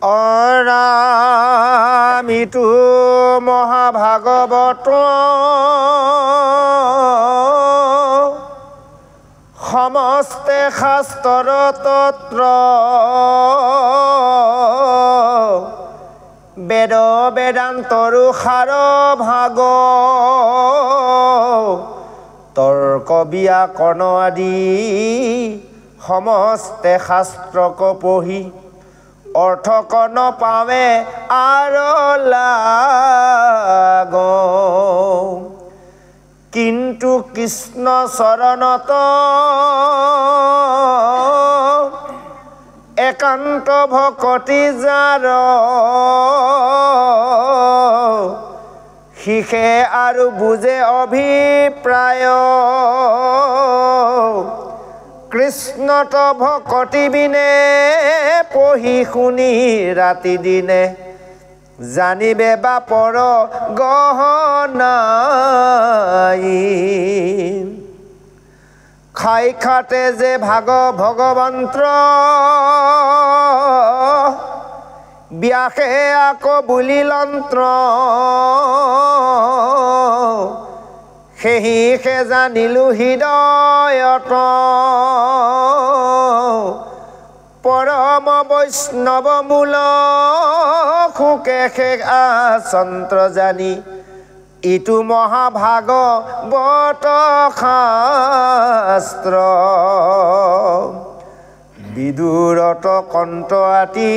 অৰামিতো মহাভাগৱত সমস্তে শাস্ত্ৰৰ তত্ৰ বেদ বেদান্তৰো সাৰ ভাগ তৰ্ক ব্যাকৰণ আদি সমস্তে শাস্ত্ৰক পঢ়ি অৰ্থক নপাৱে আৰু লাগ কিন্তু কৃষ্ণ চৰণত একান্ত ভকতি যাৰ শিখে আৰু বুজে অভিপ্ৰায় কৃষ্ণত ভকতি বিনে পঢ়ি শুনি ৰাতি দিনে জানিবে বাপৰ গহনাই খাই খাতে যে ভগৱন্ত্ৰ ব্যাসে আকৌ বুলি লন্ত্ৰ সেহিকে জানিলো হৃদয়ত পৰম বৈষ্ণৱ মূল সুকে আচন্ত্ৰ জানি ইটো মহাভাগৱত শাস্ত্ৰ বিদুৰত কণ্ঠ আতি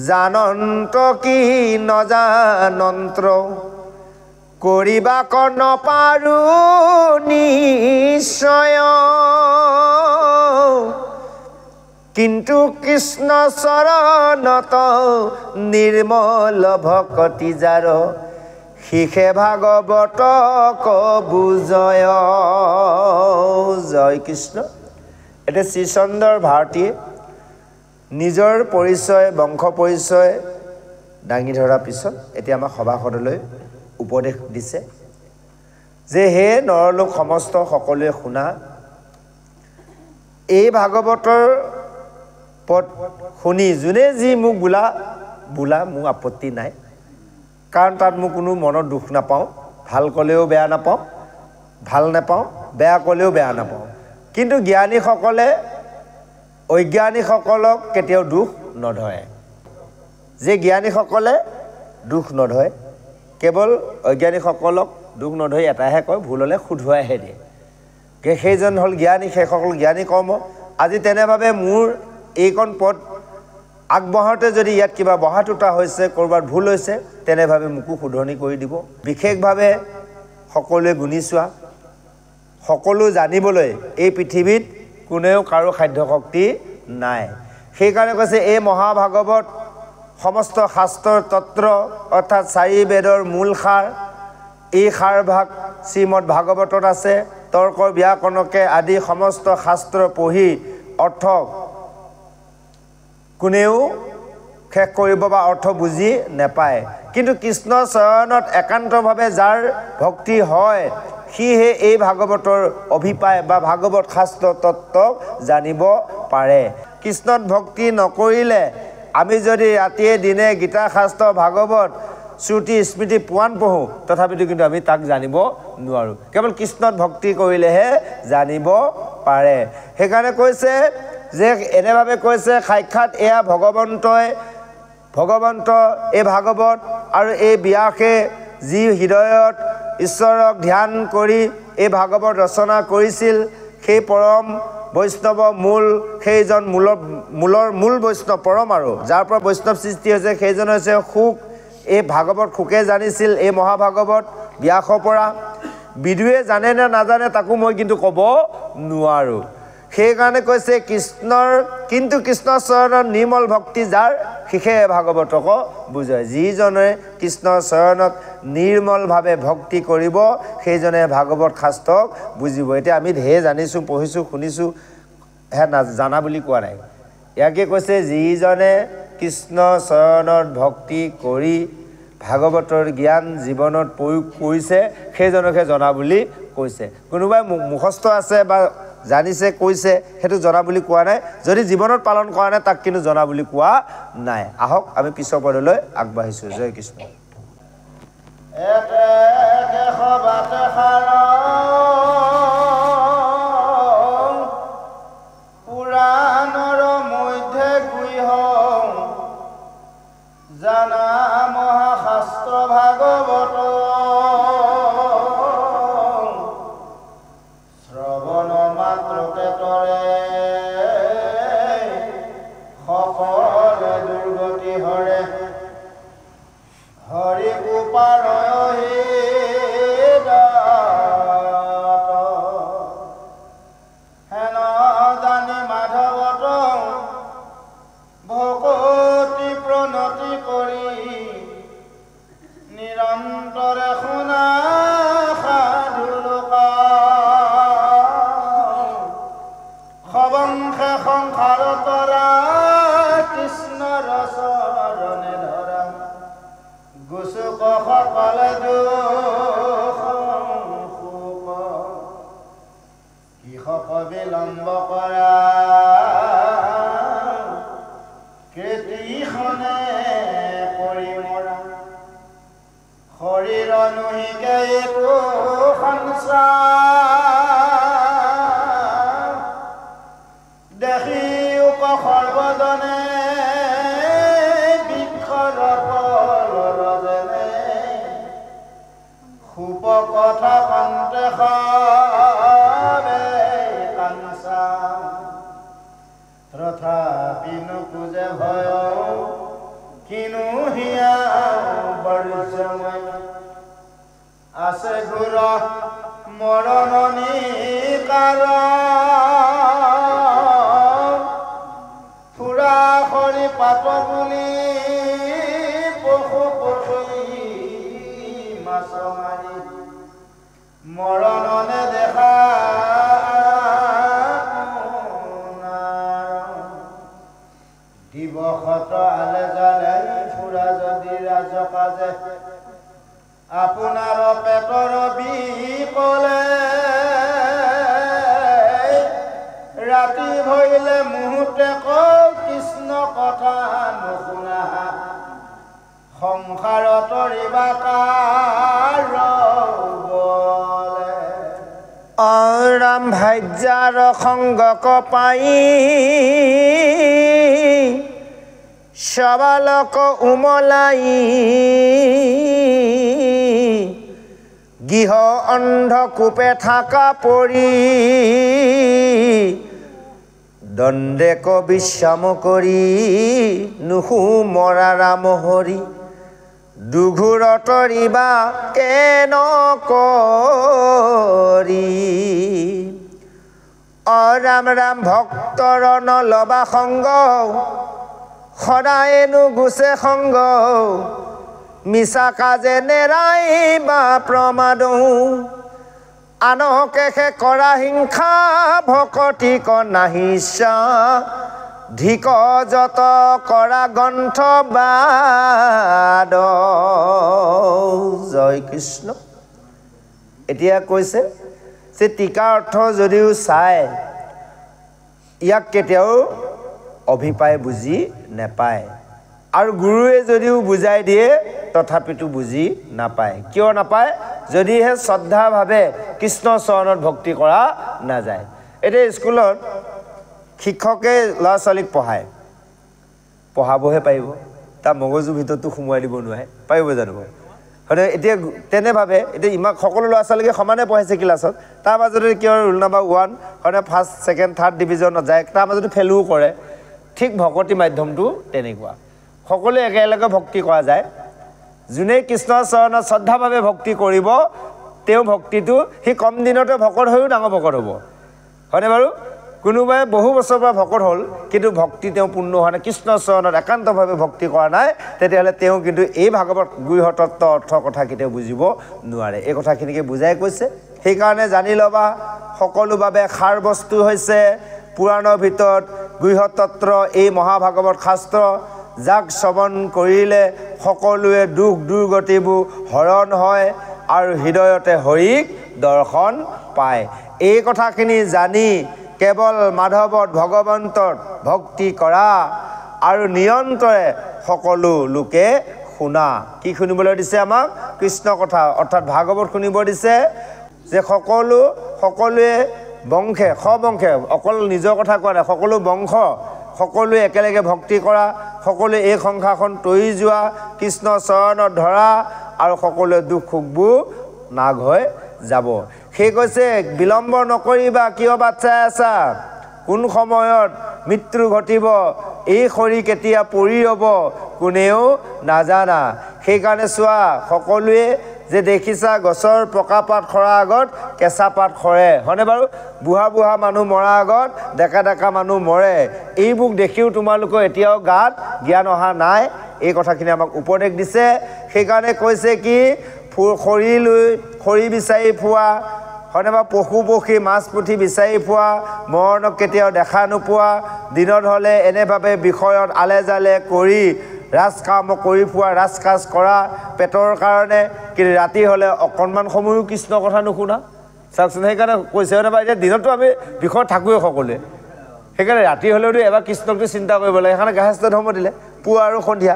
জানন্ত কি নজানন্ত্ৰ কৰিবা কৰ্ণ পাৰো নিশ্চয় কিন্তু কৃষ্ণ চৰণত নিৰ্মল ভকতি যাৰ শিখে ভাগৱতক বুজয় জয় কৃষ্ণ। এতিয়া শ্ৰীচন্দৰ ভাৰতীয়ে নিজৰ পৰিচয় বংশ পৰিচয় দাঙি ধৰাৰ পিছত এতিয়া আমাৰ সভাসদলৈ উপদেশ দিছে যে হে নৰলোক সমস্ত সকলোৱে শুনা এই ভাগৱতৰ পদ শুনি যোনে যি মোক বোলা মোৰ আপত্তি নাই কাৰণ তাত মোৰ কোনো মনৰ দুখ নাপাওঁ ভাল ক'লেও বেয়া নাপাওঁ ভাল নাপাওঁ বেয়া ক'লেও বেয়া নাপাওঁ কিন্তু জ্ঞানীসকলে অজ্ঞানীসকলক কেতিয়াও দুখ নধৰে যে জ্ঞানীসকলে দুখ নধৰে কেৱল অজ্ঞানীসকলক দুখ নধৰি এটাহে কয় ভুল হ'লে শুধুৱাইহে দিয়ে সেইজন হ'ল জ্ঞানী সেইসকল জ্ঞানী কৰ্ম আজি তেনেভাৱে মোৰ এইকণ পদ আগবঢ়াওঁতে যদি ইয়াত কিবা বহা টুটা হৈছে ক'ৰবাত ভুল হৈছে তেনেভাৱে মোকো শুধৰণি কৰি দিব বিশেষভাৱে সকলোৱে গুণি চোৱা সকলো জানিবলৈ এই পৃথিৱীত কোনেও কাৰো সাধ্য শক্তি নাই সেইকাৰণে কৈছে এই মহাভাগৱত সমস্ত শাস্ত্ৰৰ তত্ত্ব অৰ্থাৎ চাৰি বেদৰ মূল সাৰ এই সাৰভাগ শ্ৰীমদ ভাগৱতত আছে তৰ্ক ব্যাকৰণকে আদি সমস্ত শাস্ত্ৰ পঢ়ি অৰ্থ কোনেও শেষ কৰিব বা অৰ্থ বুজি নেপায় কিন্তু কৃষ্ণ চৰণত একান্তভাৱে যাৰ ভক্তি হয় সিহে এই ভাগৱতৰ অভিপ্ৰায় বা ভাগৱত শাস্ত্ৰ তত্ত্ব জানিব পাৰে কৃষ্ণত ভক্তি নকৰিলে আমি যদি ৰাতিয়ে দিনে গীতা শাস্ত্ৰ ভাগৱত শ্ৰুতি স্মৃতি পুৰাণ পঢ়োঁ তথাপিতো কিন্তু আমি তাক জানিব নোৱাৰোঁ কেৱল কৃষ্ণত ভক্তি কৰিলেহে জানিব পাৰে সেইকাৰণে কৈছে যে এনেভাৱে কৈছে সাক্ষাৎ এয়া ভগৱন্ত এই ভাগৱত আৰু এই ব্যাসে যি হৃদয়ত ঈশ্বৰক ধ্যান কৰি এই ভাগৱত ৰচনা কৰিছিল সেই পৰম বৈষ্ণৱ মূল সেইজন মূল বৈষ্ণৱ পৰম আৰু যাৰ পৰা বৈষ্ণৱ সৃষ্টি হৈছে সেইজন হৈছে সুখ এই ভাগৱত সুখে জানিছিল এই মহাভাগৱত ব্যাসৰ পৰা বিদুৱে জানে নে নাজানে তাকো মই কিন্তু ক'ব নোৱাৰোঁ সেইকাৰণে কৈছে কিন্তু কৃষ্ণ চৰণত নিৰ্মল ভক্তি যাৰ শিখে ভাগৱতক বুজয় যিজনে কৃষ্ণ চৰণত নিৰ্মলভাৱে ভক্তি কৰিব সেইজনে ভাগৱত শাস্ত্ৰক বুজিব এতিয়া আমি ঢেৰ জানিছোঁ পঢ়িছোঁ শুনিছোঁ জানা বুলি কোৱা নাই ইয়াকে কৈছে যিজনে কৃষ্ণ চৰণত ভক্তি কৰি ভাগৱতৰ জ্ঞান জীৱনত প্ৰয়োগ কৰিছে সেইজনকহে জনা বুলি কৈছে কোনোবাই মুখস্থ আছে বা জানিছে কৈছে সেইটো জনা বুলি কোৱা নাই যদি জীৱনত পালন কৰা নাই তাক কিন্তু জনা বুলি কোৱা নাই আহক আমি পিছৰ পদলৈ আগবাঢ়িছো জয় কৃষ্ণ এতে কেখবাতে খাৰ পুৰাণৰ মধ্যে গুহ জানা মহাশাস্ত্ৰ ভাগৱত শ্ৰৱণ মাত্ৰকে তৰে সকলে দুৰ্গতি হৰে হৰি গোপাৰয় হেন জানি মাধৱত ভকতি প্ৰণতি কৰি নিৰন্তৰে শুনা সাধু লোকা সবংশে সংসাৰ তৰা কৃষ্ণৰ চৰণে ধৰা গুচুক সকলে দুখ কৃষক বিলম্ব কৰা কৃতিখনে কৰি মৰা শৰীৰ নুহিকে একো সংসাৰ দেখি উপ সৰ্বজনে বৃক্ষৰ যেনে খুব কথা কণ্ঠে কাঞ্চা তথাপি নোখোজে ভয় কিনো হিয়া বৰ্জময় আছে ঘূৰ মৰণনি কাৰ ফুৰা কৰি পাত বুলি পশু পক্ষী মাছ মাৰি মৰণনে দেখা দিৱসত আলে জালে ফুৰা যদি ৰাজকাজে আপোনাৰ পেটৰ বিকলে ৰাতি ভৰিলে মুহূৰ্তে কৃষ্ণ কথা নুশুনা সংসাৰত তৰিবা কাৰ ৰাম ভাজ্যাৰ সংগক পাই সবালক উমলাই গৃহ অন্ধকূপে থাকা পৰি দণ্ডেক বিশ্ৰাম কৰি নুশু মৰা ৰাম হৰি দুঘুৰ তৰিবা কেন কৰি ৰাম ৰাম ভক্তৰ নলবা সংগ সদায়েনো গুছে সংগ মিছা কাজে নেৰাইবা প্ৰমাদ আনকেশে কৰা হিংসা ভকতিক নাহিছা ধিক যত কৰা গ্ৰন্থবাদ জয় কৃষ্ণ এতিয়া কৈছে যে টিকাৰ অৰ্থ যদিও চাই ইয়াক কেতিয়াও অভিপ্ৰায় বুজি নেপায় আৰু গুৰুৱে যদিও বুজাই দিয়ে তথাপিতো বুজি নাপায় কিয় নাপায় যদিহে শ্ৰদ্ধাভাৱে কৃষ্ণ চৰণত ভক্তি কৰা নাযায় এতিয়া স্কুলত শিক্ষকে ল'ৰা ছোৱালীক পঢ়াবহে পাৰিব তাৰ মগজুৰ ভিতৰতো সোমোৱাই দিব নোৱাৰে পাৰিব জানো হয়নে এতিয়া তেনেভাৱে এতিয়া ইমান সকলো ল'ৰা ছোৱালীকে সমানে পঢ়াইছে ক্লাছত তাৰ মাজতে কিয় ৰোল নম্বৰ 1 হয়নে ফাৰ্ষ্ট ছেকেণ্ড থাৰ্ড ডিভিজনত যায় তাৰ মাজতে ফেইলো কৰে ঠিক ভকতি মাধ্যমটো তেনেকুৱা সকলোৱে একেলগে ভক্তি কৰা যায় যোনে কৃষ্ণৰ চৰণত শ্ৰদ্ধাভাৱে ভক্তি কৰিব তেওঁ ভক্তিটো সি কম দিনতে ভকত হৈও ডাঙৰ ভকত হ'ব হয়নে বাৰু কোনোবাই বহু বছৰৰ পৰা ভকত হ'ল কিন্তু ভক্তি তেওঁ পূৰ্ণ হোৱা নাই কৃষ্ণৰ চৰণত একান্তভাৱে ভক্তি কৰা নাই তেতিয়াহ'লে তেওঁ কিন্তু এই ভাগৱত গৃহতত্ত্ব অৰ্থ কথা কেতিয়াও বুজিব নোৱাৰে এই কথাখিনিকে বুজাই কৈছে সেইকাৰণে জানি ল'বা সকলো বাবে সাৰ বস্তু হৈছে পুৰাণৰ ভিতৰত গৃহতত্ত্ব এই মহাভাগৱত শাস্ত্ৰ যাক শ্ৰৱণ কৰিলে সকলোৱে দুখ দুৰ্গতিবোৰ হৰণ হয় আৰু হৃদয়তে হৰিক দৰ্শন পায় এই কথাখিনি জানি কেৱল মাধৱত ভগৱন্তত ভক্তি কৰা আৰু নিৰন্তৰে সকলো লোকে শুনা। কি শুনিবলৈ দিছে আমাক? কৃষ্ণ কথা, অৰ্থাৎ ভাগৱত শুনিব দিছে। যে সকলোৱে বংশে সবংশে, অকল নিজৰ কথা কোৱা নাই, সকলো বংশ সকলোৱে একেলগে ভক্তি কৰা, সকলোৱে এই সংসাৰখন তৰি যোৱা, কৃষ্ণ চৰণত ধৰা আৰু সকলোৱে দুখ সুখবোৰ নাগ হৈ যাব। সেই কৈছে বিলম্ব নকৰিবা, কিয় বাট চাই আছা? কোন সময়ত মৃত্যু ঘটিব, এই শৰীৰ কেতিয়া পৰি ৰ'ব কোনেও নাজানা। সেইকাৰণে চোৱা, সকলোৱে যে দেখিছা গছৰ পকা পাত সৰাৰ আগত কেঁচা পাত সৰে, হয়নে বাৰু? বুঢ়া মানুহ মৰাৰ আগত ডেকা মানুহ মৰে। এইবোৰ দেখিও তোমালোকৰ এতিয়াও গাত জ্ঞান অহা নাই। এই কথাখিনি আমাক উপদেশ দিছে। সেইকাৰণে কৈছে কি, খৰি বিচাৰি ফুৰা, হয়নে বা পশু পক্ষী মাছ পুঠি বিচাৰি ফুৰা, মৰণক কেতিয়াও দেখা নোপোৱা, দিনত হ'লে এনেভাৱে বিষয়ত আলে জালে কৰি ৰাজকাম কৰি ফুৰা, ৰাজকাজ কৰা পেটৰ কাৰণে, কিন্তু ৰাতি হ'লে অকণমান সময়ো কৃষ্ণ কথা নুশুনা। চাওকচোন, সেইকাৰণে কৈছে হয়নে বা, এতিয়া দিনততো আমি বিষয়ত থাকোঁৱেই সকলোৱে, সেইকাৰণে ৰাতি হ'লেওতো এবাৰ কৃষ্ণকটো চিন্তা কৰিব লাগে। সেইকাৰণে গাহস্থ ধৰ্ম দিলে পুৱা আৰু সন্ধিয়া।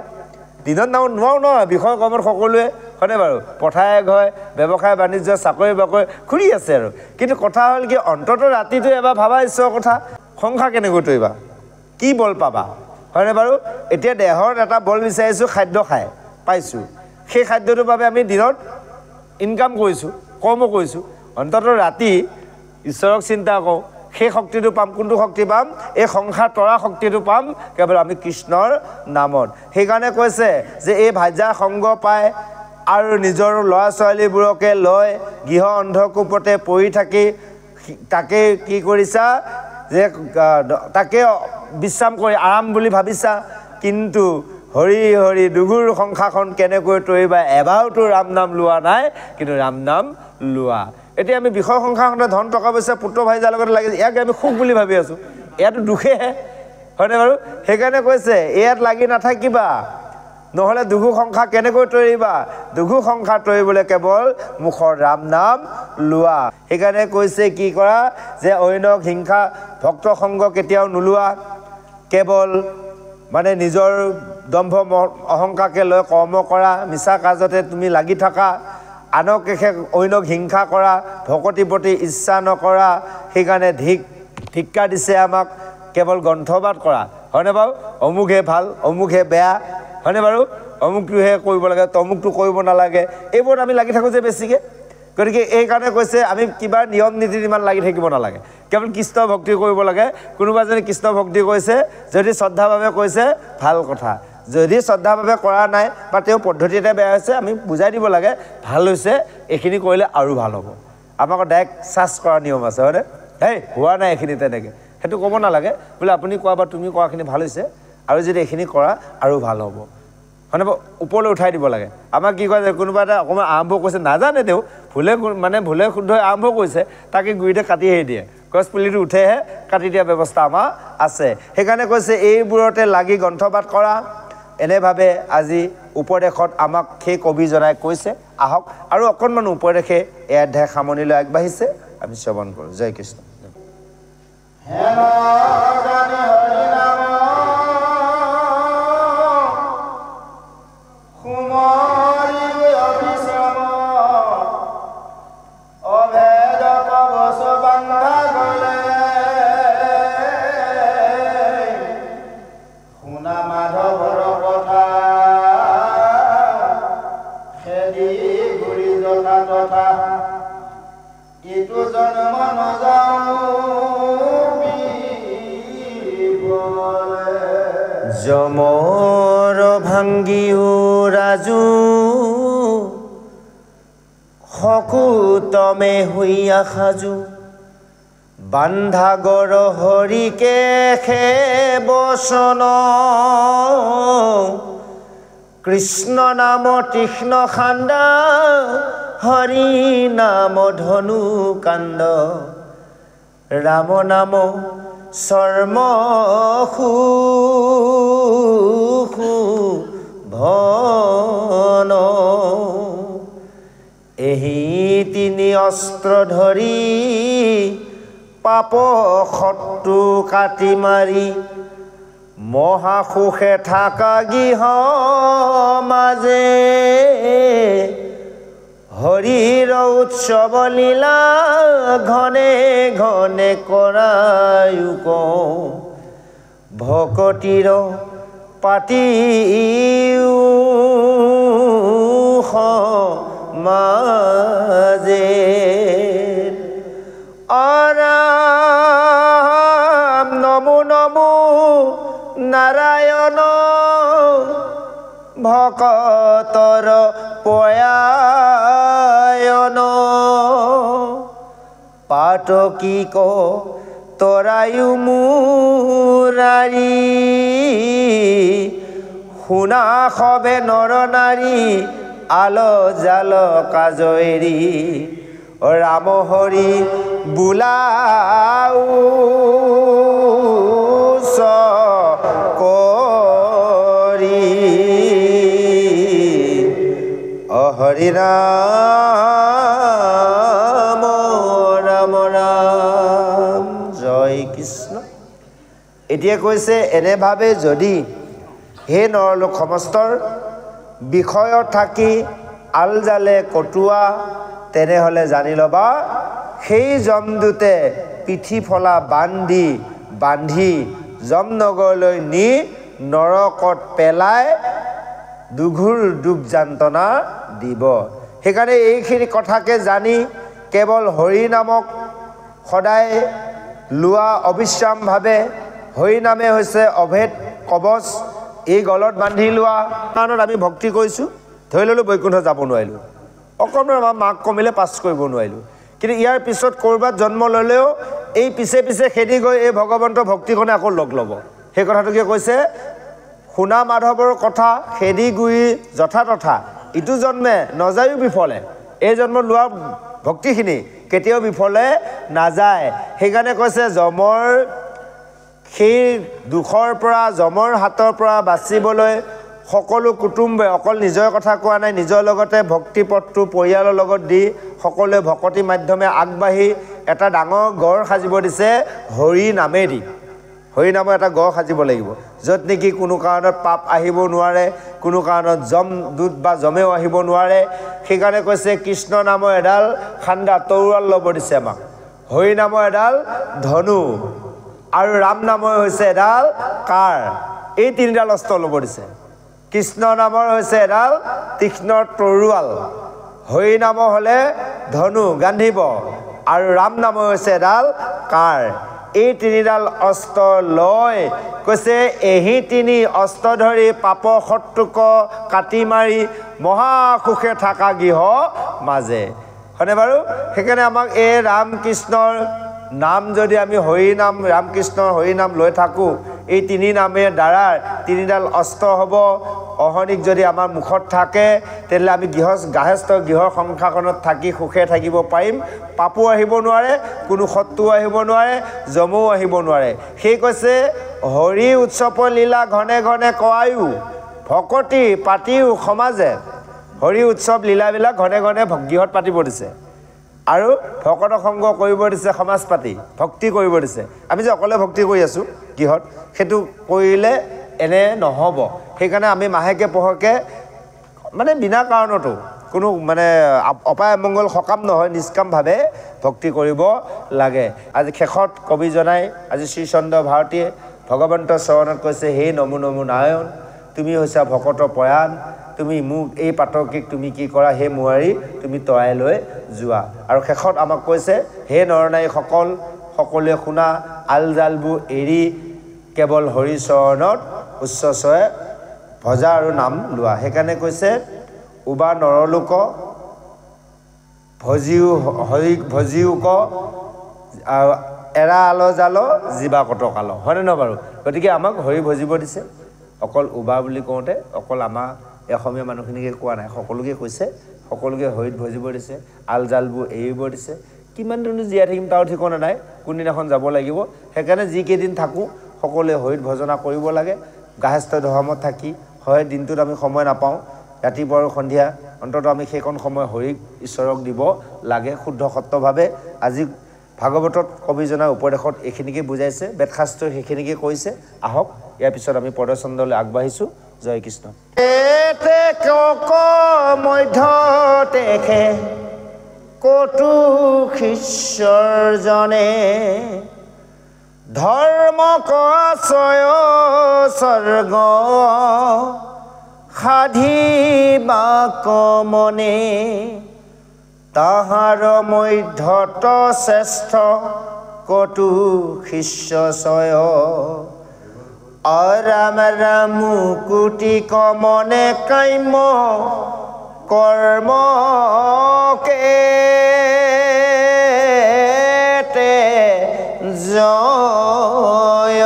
দিনত নোৱাৰো নহয়, বিষয় কৰ্মত সকলোৱে, হয়নে বাৰু? পথাৰে ঘৰে ব্যৱসায় বাণিজ্য চাকৰি বাকৰি ঘূৰি আছে আৰু। কিন্তু কথা হ'ল কি, অন্ততঃ ৰাতিটো এবাৰ ভাবা ঈশ্বৰৰ কথা। সংসাৰ কেনেকৈ তৰিবা, কি বল পাবা, হয়নে বাৰু? এতিয়া দেহত এটা বল বিচাৰিছোঁ, খাদ্য খাই পাইছোঁ, সেই খাদ্যটোৰ বাবে আমি দিনত ইনকাম কৰিছোঁ, কৰ্ম কৰিছোঁ। অন্ততঃ ৰাতি ঈশ্বৰক চিন্তা কৰোঁ, সেই শক্তিটো পাম। কোনটো শক্তি পাম? এই সংসাৰ তৰা শক্তিটো পাম কেৱল আমি কৃষ্ণৰ নামত। সেইকাৰণে কৈছে যে এই ভাজ্যা সংগ পায় আৰু নিজৰ ল'ৰা ছোৱালীবোৰকে লৈ গৃহ অন্ধকূপতে পৰি থাকি তাকে কি কৰিছা, যে তাকে বিশ্ৰাম কৰি আৰাম বুলি ভাবিছা। কিন্তু হৰি হৰি দুগুৰ সংসাৰখন কেনেকৈ তৰিবা, এবাৰতো ৰাম নাম লোৱা নাই, কিন্তু ৰাম নাম লোৱা। এতিয়া আমি বিষয় সংসাৰখনে ধন টকা পইচা পুত্ৰ ভাইজাৰ লগত লাগি, ইয়াক আমি সুখ বুলি ভাবি আছোঁ, ইয়াতো দুখেহে, হয়নে বাৰু? সেইকাৰণে কৈছে ইয়াত লাগি নাথাকিবা, নহ'লে দুঘু সংসাৰ কেনেকৈ তৰিবা? দুঘু সংসাৰ তৰিবলৈ কেৱল মুখৰ ৰাম নাম লোৱা। সেইকাৰণে কৈছে কি কৰা, যে অন্যক হিংসা ভক্ত সংগ কেতিয়াও নোলোৱা, কেৱল মানে নিজৰ দম্ভ অহংকাৰকে লৈ কৰ্ম কৰা, মিছা কাজতে তুমি লাগি থাকা, আনক অন্যক হিংসা কৰা, ভকতিৰ প্ৰতি ইচ্ছা নকৰা। সেইকাৰণে ধিক্কাৰ দিছে আমাক কেৱল গ্ৰন্থবাদ কৰা, হয়নে বাৰু? অমুকহে ভাল, অমুকহে বেয়া, হয়নে বাৰু? অমুকটোহে কৰিব লাগে, তমুকটো কৰিব নালাগে, এইবোৰত আমি লাগি থাকোঁ যে বেছিকৈ। গতিকে এইকাৰণে কৈছে আমি কিবা নিয়ম নীতিত ইমান লাগি থাকিব নালাগে, কেৱল কৃষ্ণ ভক্তি কৰিব লাগে। কোনোবা যদি কৃষ্ণ ভক্তি কৰিছে, যদি শ্ৰদ্ধাভাৱে কৈছে ভাল কথা, যদি শ্ৰদ্ধাভাৱে কৰা নাই বা তেওঁ পদ্ধতি এটা বেয়া হৈছে, আমি বুজাই দিব লাগে ভাল হৈছে, এইখিনি কৰিলে আৰু ভাল হ'ব। আমাক ডাইৰেক্ট চাৰ্জ কৰা নিয়ম আছে, হয়নে? হেই হোৱা নাই এইখিনি, তেনেকৈ সেইটো ক'ব নালাগে, বোলে আপুনি কোৱা বা তুমি কোৱাখিনি ভাল হৈছে, আৰু যদি এইখিনি কৰা আৰু ভাল হ'ব, হয়নে? ওপৰলৈ উঠাই দিব লাগে। আমাক কি কয়, কোনোবা এটা অকণমান আৰম্ভ কৰিছে, নাজানে তেওঁ ভুলে শুদ্ধ আৰম্ভ কৰিছে, তাকে গুৰিতে কাটি আহি দিয়ে, গছ পুলিটো উঠেহে কাটি দিয়া ব্যৱস্থা আমাৰ আছে। সেইকাৰণে কৈছে এইবোৰতে লাগি গ্ৰন্থবাদ কৰা। এনেভাৱে আজি উপদেশত আমাক সেই কবিজনাই কৈছে। আহক আৰু অকণমান উপদেশে এই অধ্যায় সামৰণিলৈ আগবাঢ়িছে, আমি শ্ৰৱণ কৰোঁ। জয় কৃষ্ণ। যমৰ ভাঙ্গিও ৰাজু সকুতমে হৈয়া সাজু, বান্ধাগৰ হৰিকে খে বচন, কৃষ্ণ নাম তীক্ষ্ণ খান্দা, হৰি নাম ধনু কাণ্ড, ৰাম নাম চৰ্ম ভন, এহি তিনি অস্ত্ৰ ধৰি পাপ শত্ৰু কাটি মাৰি মহাসুখে থাকা গৃহ মাজে হৰিৰ উৎসৱ লীলা ঘনে ঘনে কৰায়ো কওঁ ভকতিৰ পাতিও সমাজে অৰাম নমো নমো নাৰায়ণ ভকতৰ পয়ায়ন পাতকিক তৰায়ু মুৰাৰী শুনা সবে নৰ নাৰী আল জাল কাজৰি ৰাম হৰি বোলাও কৰি হৰি ৰাম ৰাম ৰাম জয় কৃষ্ণ। এতিয়া কৈছে এনেভাৱে যদি হে নৰলোক সমস্তৰ বিষয়ত থাকি আলজালে কটোৱা তেনেহ'লে জানি ল'বা সেই যমদূতে পিঠি ফলা বান্ধি যমনগৰলৈ নি নৰকত পেলাই দুঘূৰ দুখ যান্ত্ৰণা দিব। সেইকাৰণে এইখিনি কথাকে জানি কেৱল হৰি নামক সদায় লোৱা অবিশ্ৰামভাৱে হৰি নামে হৈছে অভেদ কবচ এই গলত বান্ধি লোৱা কাৰণত আমি ভক্তি কৰিছোঁ। ধৰি ল'লোঁ বৈকুণ্ঠ যাব নোৱাৰিলোঁ, অকণমান আমাৰ মাক কমিলে পাছ কৰিব নোৱাৰিলোঁ, কিন্তু ইয়াৰ পিছত ক'ৰবাত জন্ম ল'লেও এই পিছে পিছে খেদি গৈ এই ভগৱন্তৰ ভক্তিকণে আকৌ লগ ল'ব। সেই কথাটোকে কৈছে শুনা মাধৱৰ কথা খেদি গুৰি যথা তথা ইটো জন্মে নযায়ো বিফলে। এই জন্মত লোৱা ভক্তিখিনি কেতিয়াও বিফলে নাযায়। সেইকাৰণে কৈছে যমৰ সেই দুখৰ পৰা যমৰ হাতৰ পৰা বাচিবলৈ সকলো কুটুম্বে অকল নিজৰ কথা কোৱা নাই, নিজৰ লগতে ভক্তি পথটো পৰিয়ালৰ লগত দি সকলোৱে ভকতি মাধ্যমে আগবাঢ়ি এটা ডাঙৰ গড় সাজিব দিছে হৰি নামেদি। হৰি নামৰ এটা গড় সাজিব লাগিব য'ত নেকি কোনো কাৰণত পাপ আহিব নোৱাৰে, কোনো কাৰণত যমদূত বা যমেও আহিব নোৱাৰে। সেইকাৰণে কৈছে কৃষ্ণ নামৰ এডাল খান্দা তৰোৱাল ল'ব দিছে আমাক, হৰি নামৰ এডাল ধনু আৰু ৰাম নামৰ হৈছে এডাল কাৰ, এই তিনিডাল অস্ত্ৰ ল'ব দিছে। কৃষ্ণ নামৰ হৈছে এডাল তীক্ষ্ণ তৰোৱাল, হৰি নামৰ হ'লে ধনু গান্ধিব আৰু ৰাম নামৰ হৈছে এডাল কাৰ। এই তিনিডাল অস্ত্ৰ লৈ কৈছে এহি তিনি অস্ত্ৰ ধৰি পাপ শত্ৰুক কাটি মাৰি মহাসুখে থাকা গৃহ মাজে। হয়নে বাৰু? সেইকাৰণে আমাক এই ৰাম কৃষ্ণৰ নাম যদি আমি হৰি নাম ৰাম কৃষ্ণৰ হৰি নাম লৈ থাকোঁ, এই তিনি নামেৰ দ্বাৰা তিনিডাল অস্ত্ৰ হ'ব। অহনিক যদি আমাৰ মুখত থাকে তেতিয়াহ'লে আমি গাহস্থ গৃহৰ সংসাৰখনত থাকি সুখে থাকিব পাৰিম। পাপো আহিব নোৱাৰে, কোনো শত্ৰুও আহিব নোৱাৰে, যমও আহিব নোৱাৰে। সেই কৈছে হৰি উৎসৱ লীলা ঘনে ঘনে কৰায়ো ভকতি পাতিও সমাজে। হৰি উৎসৱ লীলাবিলাক ঘনে ঘনে গৃহত পাতিব দিছে আৰু ভকত সংগ কৰিব দিছে, সমাজ পাতি ভক্তি কৰিব দিছে। আমি যে অকলে ভক্তি কৰি আছোঁ গৃহত, সেইটো কৰিলে এনে নহ'ব। সেইকাৰণে আমি মাহেকে পহকে মানে বিনা কাৰণতো কোনো মানে অপায় মংগল সকাম নহয়, নিষ্কামভাৱে ভক্তি কৰিব লাগে। আজি শেষত কবিজনাই আজি শ্ৰীচন্দ্ৰ ভাৰতীয়ে ভগৱন্তৰ চৰণত কৈছে হে নমো নমো নাৰায়ণ, তুমি হৈছা ভকতৰ পয়ান, তুমি মোক এই পাতকিক তুমি কি কৰা হে মুৱাৰী, তুমি তৰাই লৈ যোৱা। আৰু শেষত আমাক কৈছে হে নৰনাৰীসকল সকলোৱে শুনা আলজালবোৰ এৰি কেৱল হৰি চৰণত উচ্চস্বৰে ভজা আৰু নাম লোৱা। সেইকাৰণে কৈছে উবা নৰলোক ভজিওক এৰা আল জাল জীৱা কটকাল। হয়নে নহয় বাৰু? গতিকে আমাক হৰি ভজিব দিছে। অকল উবা বুলি কওঁতে অকল আমাৰ অসমীয়া মানুহখিনিকে কোৱা নাই, সকলোকে কৈছে, সকলোকে হৰিত ভজিব দিছে, আলজালবোৰ এৰিব দিছে। কিমান দিন জীয়াই থাকিম তাৰ ঠিকনা নাই, কোনদিনাখন যাব লাগিব। সেইকাৰণে যিকেইদিন থাকোঁ সকলোৱে হৰিত ভজনা কৰিব লাগে। গাহস্থ ধৰ্মত থাকি হয় দিনটোত আমি সময় নাপাওঁ, ৰাতিপুৱা আৰু সন্ধিয়া অন্তত আমি সেইকণ সময় হৰিক ঈশ্বৰক দিব লাগে শুদ্ধ সত্যভাৱে। আজি ভাগৱতত কবিজনাৰ উপদেশত এইখিনিকে বুজাইছে, বেদশাস্ত্ৰই সেইখিনিকে কৈছে। আহক ইয়াৰ পিছত আমি পদচন্দলৈ আগবাঢ়িছোঁ। জয় কৃষ্ণ। মধ্যতেখে কটু শিষ্যজনে ধৰ্ম কচয় স্বৰ্গ সাধিবা কমনে তাহাৰ মধ্যত শ্ৰেষ্ঠ কটু শিষ্যচয় অৰাম ৰামু কুটি কমনে কাম্য কৰ্ম কেতে জয়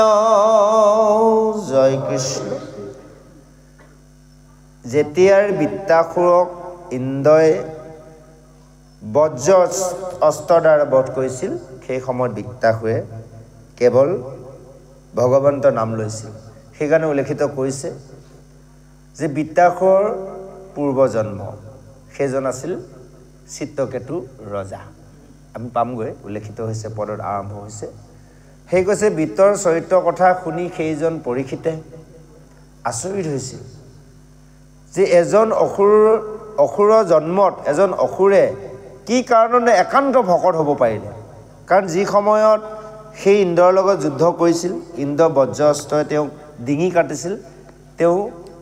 জয় কৃষ্ণ। যেতিয়াৰ বৃত্তাসুৰক ইন্দ্ৰই বজ্ৰ অস্ত্ৰৰ দ্বাৰা বধ কৰিছিল, সেই সময়ত বৃত্তাসুৰে কেৱল ভগৱন্তৰ নাম লৈছিল। সেইকাৰণে উল্লেখিত কৰিছে যে বৃত্তাসুৰৰ পূৰ্বজন্ম সেইজন আছিল চিত্ৰকেতু ৰজা। আমি পামগৈ, উল্লেখিত হৈছে, পদত আৰম্ভ হৈছে। সেই কৈছে বৃত্তৰ চৰিত্ৰৰ কথা শুনি সেইজন পৰীক্ষিতে আচৰিত হৈছিল যে এজন অসুৰৰ জন্মত এজন অসুৰে কি কাৰণে একান্ত ভকত হ'ব পাৰিলে। কাৰণ যি সময়ত সেই ইন্দ্ৰৰ লগত যুদ্ধ কৰিছিল, ইন্দ্ৰ বজ্ৰ অস্ত্ৰই তেওঁক ডিঙি কাটিছিল, তেওঁ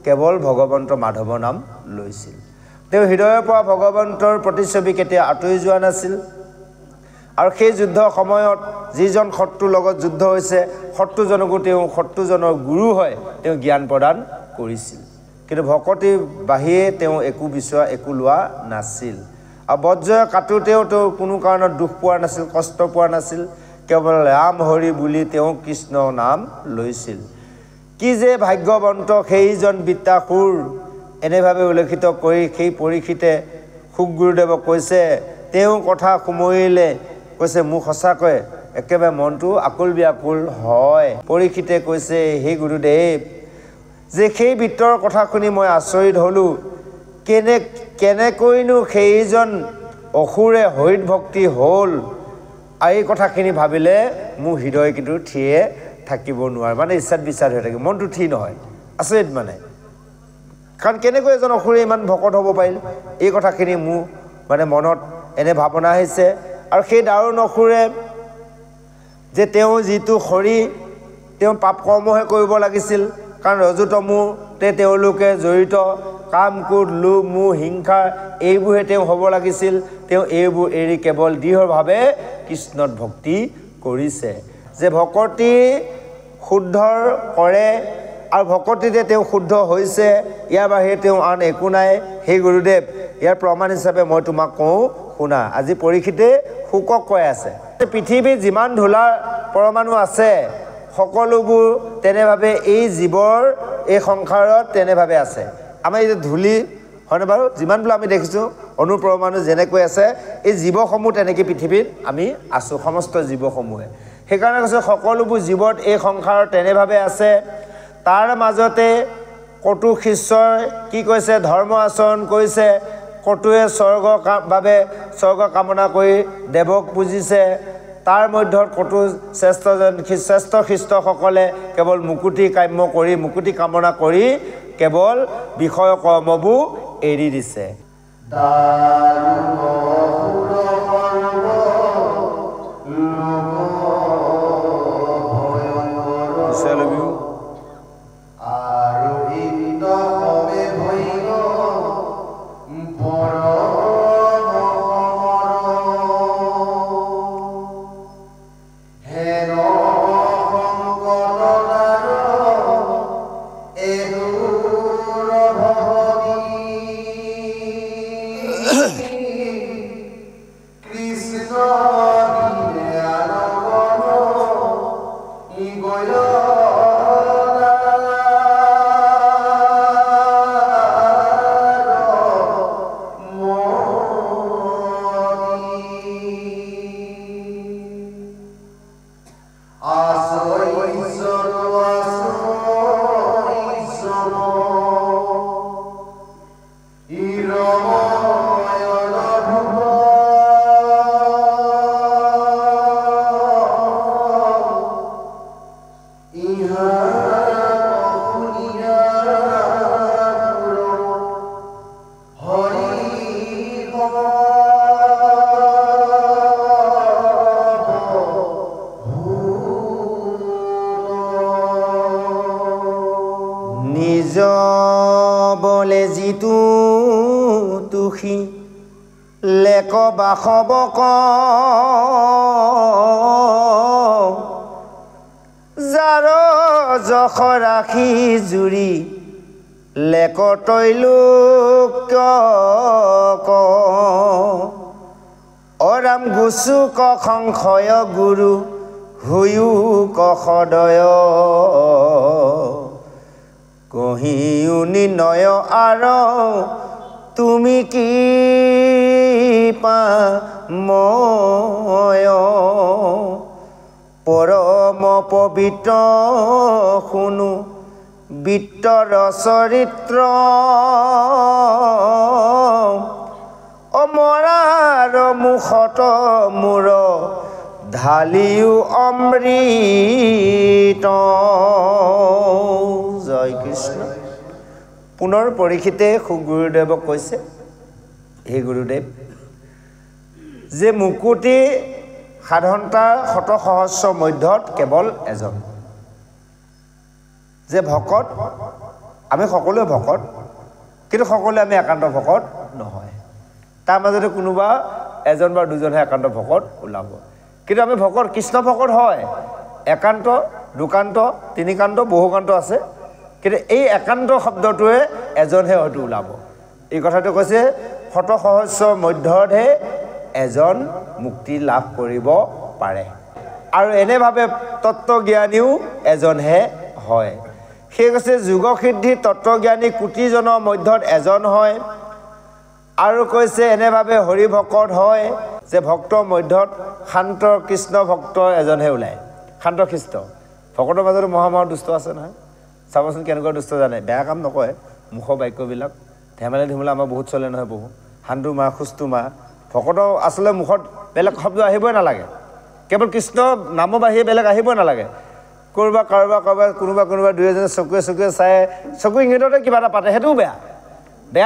কেৱল ভগৱন্ত মাধৱৰ নাম লৈছিল। তেওঁ হৃদয়ৰ পৰা ভগৱন্তৰ প্ৰতিচ্ছবি কেতিয়া আঁতৰি যোৱা নাছিল। আৰু সেই যুদ্ধৰ সময়ত যিজন শত্ৰুৰ লগত যুদ্ধ হৈছে, শত্ৰুজনকো তেওঁ শত্ৰুজনৰ গুৰু হয় তেওঁ জ্ঞান প্ৰদান কৰিছিল। কিন্তু ভকতিৰ বাহিৰে তেওঁ একো বিচৰা, একো লোৱা নাছিল। আৰু বজ্ৰই কাটোতেও তেওঁ কোনো কাৰণত দুখ পোৱা নাছিল, কষ্ট পোৱা নাছিল। কেৱল ৰাম হৰি বুলি তেওঁ কৃষ্ণৰ নাম লৈছিল। কি যে ভাগ্যৱন্ত সেইজন বৃত্তাসুৰ, এনেভাৱে উল্লেখিত কৰি সেই পৰীক্ষিতে শুকগুৰুদেৱক কৈছে, তেওঁ কথা সুমৰিলে কৈছে মোক সঁচাকৈ একেবাৰে মনটো আকুল বিয়াকুল হয়। পৰীক্ষিতে কৈছে হে গুৰুদেৱ, যে সেই বৃত্তৰ কথা শুনি মই আচৰিত হ'লোঁ। কেনেকৈনো সেইজন অসুৰে হৰিত ভক্তি হ'ল। আৰু এই কথাখিনি ভাবিলে মোৰ হৃদয় কিন্তু থিয়ে থাকিব নোৱাৰে, মানে ইচ্ছাত বিচাৰ হৈ থাকে, মনটো থিৰ নহয়। আচৰিত মানে, কাৰণ কেনেকৈ এজন অসুৰে ইমান ভকত হ'ব পাৰিল, এই কথাখিনি মোৰ মানে মনত এনে ভাৱনা আহিছে। আৰু সেই দাৰুণ অসুৰে যে তেওঁ যিটো হৰি, তেওঁ পাপ কৰ্মহে কৰিব লাগিছিল। কাৰণ ৰজোতমোতে তেওঁলোকে জড়িত, কাম ক্ৰোধ লোভ মোহ হিংসা এইবোৰহে তেওঁ হ'ব লাগিছিল। তেওঁ এইবোৰ এৰি কেৱল দৃঢ়ভাৱে কৃষ্ণত ভক্তি কৰিছে। যে ভকতি শুদ্ধ কৰে আৰু ভকতিতে তেওঁ শুদ্ধ হৈছে, ইয়াৰ বাহিৰে তেওঁ আন একো নাই। সেই গুৰুদেৱ, ইয়াৰ প্ৰমাণ হিচাপে মই তোমাক কওঁ শুনা। আজি পৰীক্ষিতে শুকক কৈ আছে, পৃথিৱীত যিমান ধূলাৰ পৰমাণু আছে সকলোবোৰ তেনেভাৱে এই জীৱৰ এই সংসাৰত তেনেভাৱে আছে। আমাৰ এই যে ধূলি হয়নে বাৰু, যিমানবোৰ আমি দেখিছোঁ অনুপৰমাণু যেনেকৈ আছে, এই জীৱসমূহ তেনেকৈ পৃথিৱীত আমি আছোঁ, সমস্ত জীৱসমূহে। সেইকাৰণে কৈছে সকলোবোৰ জীৱত এই সংসাৰত তেনেভাৱে আছে। তাৰ মাজতে কটু শিষ্যই কি কৈছে, ধৰ্ম আচৰণ কৰিছে। কটুৱে স্বৰ্গৰ বাবে স্বৰ্গ কামনা কৰি দেৱক পুজিছে। তাৰ মধ্যত কটু শ্ৰেষ্ঠ শিষ্টসকলে কেৱল মুকুতি কাম্য কৰি, মুকুতি কামনা কৰি কেৱল বিষয় কৰ্মবোৰ এৰি দিছে। নিজ বলে যিটো তুষি লেক বাসবক যাৰ যশ ৰাখি জুৰি লেক তৈলোক অৰাম গুচুক সংশয় গুৰু হৈও কষদয় কহিও নিৰ্ণয় আৰ তুমি কি পাময় পৰম পবিত্ৰ শুনো বিত্তৰ চৰিত্ৰ অমৰাৰ মুখত মূৰ ঢালিও অমৃত জয় কৃষ্ণ পুনৰ পৰীক্ষিতে গুৰুদেৱক কৈছে হে গুৰুদেৱ যে মুকুতি সাধাৰণতাৰ শত সহস্ৰ মধ্যত কেৱল এজন যে ভকত আমি সকলোৱে ভকত কিন্তু সকলোৱে আমি একান্ত ভকত নহয় তাৰ মাজতে কোনোবা এজন বা দুজনহে একান্ত ভকত ওলাব কিন্তু আমি ভকত কৃষ্ণ ভকত হয় একান্ত দুকান্ত তিনিকান্ত বহুকান্ত আছে কিন্তু এই একান্ত শব্দটোৱে এজনহে হয়তো ওলাব এই কথাটো কৈছে শত সহস্ৰ মধ্যতহে এজন মুক্তি লাভ কৰিব পাৰে আৰু এনেভাৱে তত্ত্বজ্ঞানীও এজনহে হয় সেই কৈছে যোগসিদ্ধি তত্ত্বজ্ঞানী কোটিজনৰ মধ্যত এজন হয় আৰু কৈছে এনেভাৱে হৰি ভকত হয় যে ভক্তৰ মধ্যত শান্ত কৃষ্ণ ভক্ত এজনহে ওলায় শান্ত খ্ৰীষ্ট ভকতৰ মাজতো মহা দুষ্ট আছে নহয় চাবচোন কেনেকুৱা দুষ্ট জানে বেয়া কাম নকয় মুখৰ বাক্যবিলাক ধেমালি ধুমলা আমাৰ বহুত চলে নহয় বহু শান্তু মা খুস্তু মা ভকতৰ আচলতে মুখত বেলেগ শব্দ আহিবই নালাগে কেৱল কৃষ্ণ নামৰ বাহিৰে বেলেগ আহিবই নালাগে কাৰোবাৰ কোনোবা দুই এজনে চকুৱে চাই চকু ইংগিততে কিবা এটা পাতে সেইটোও বেয়া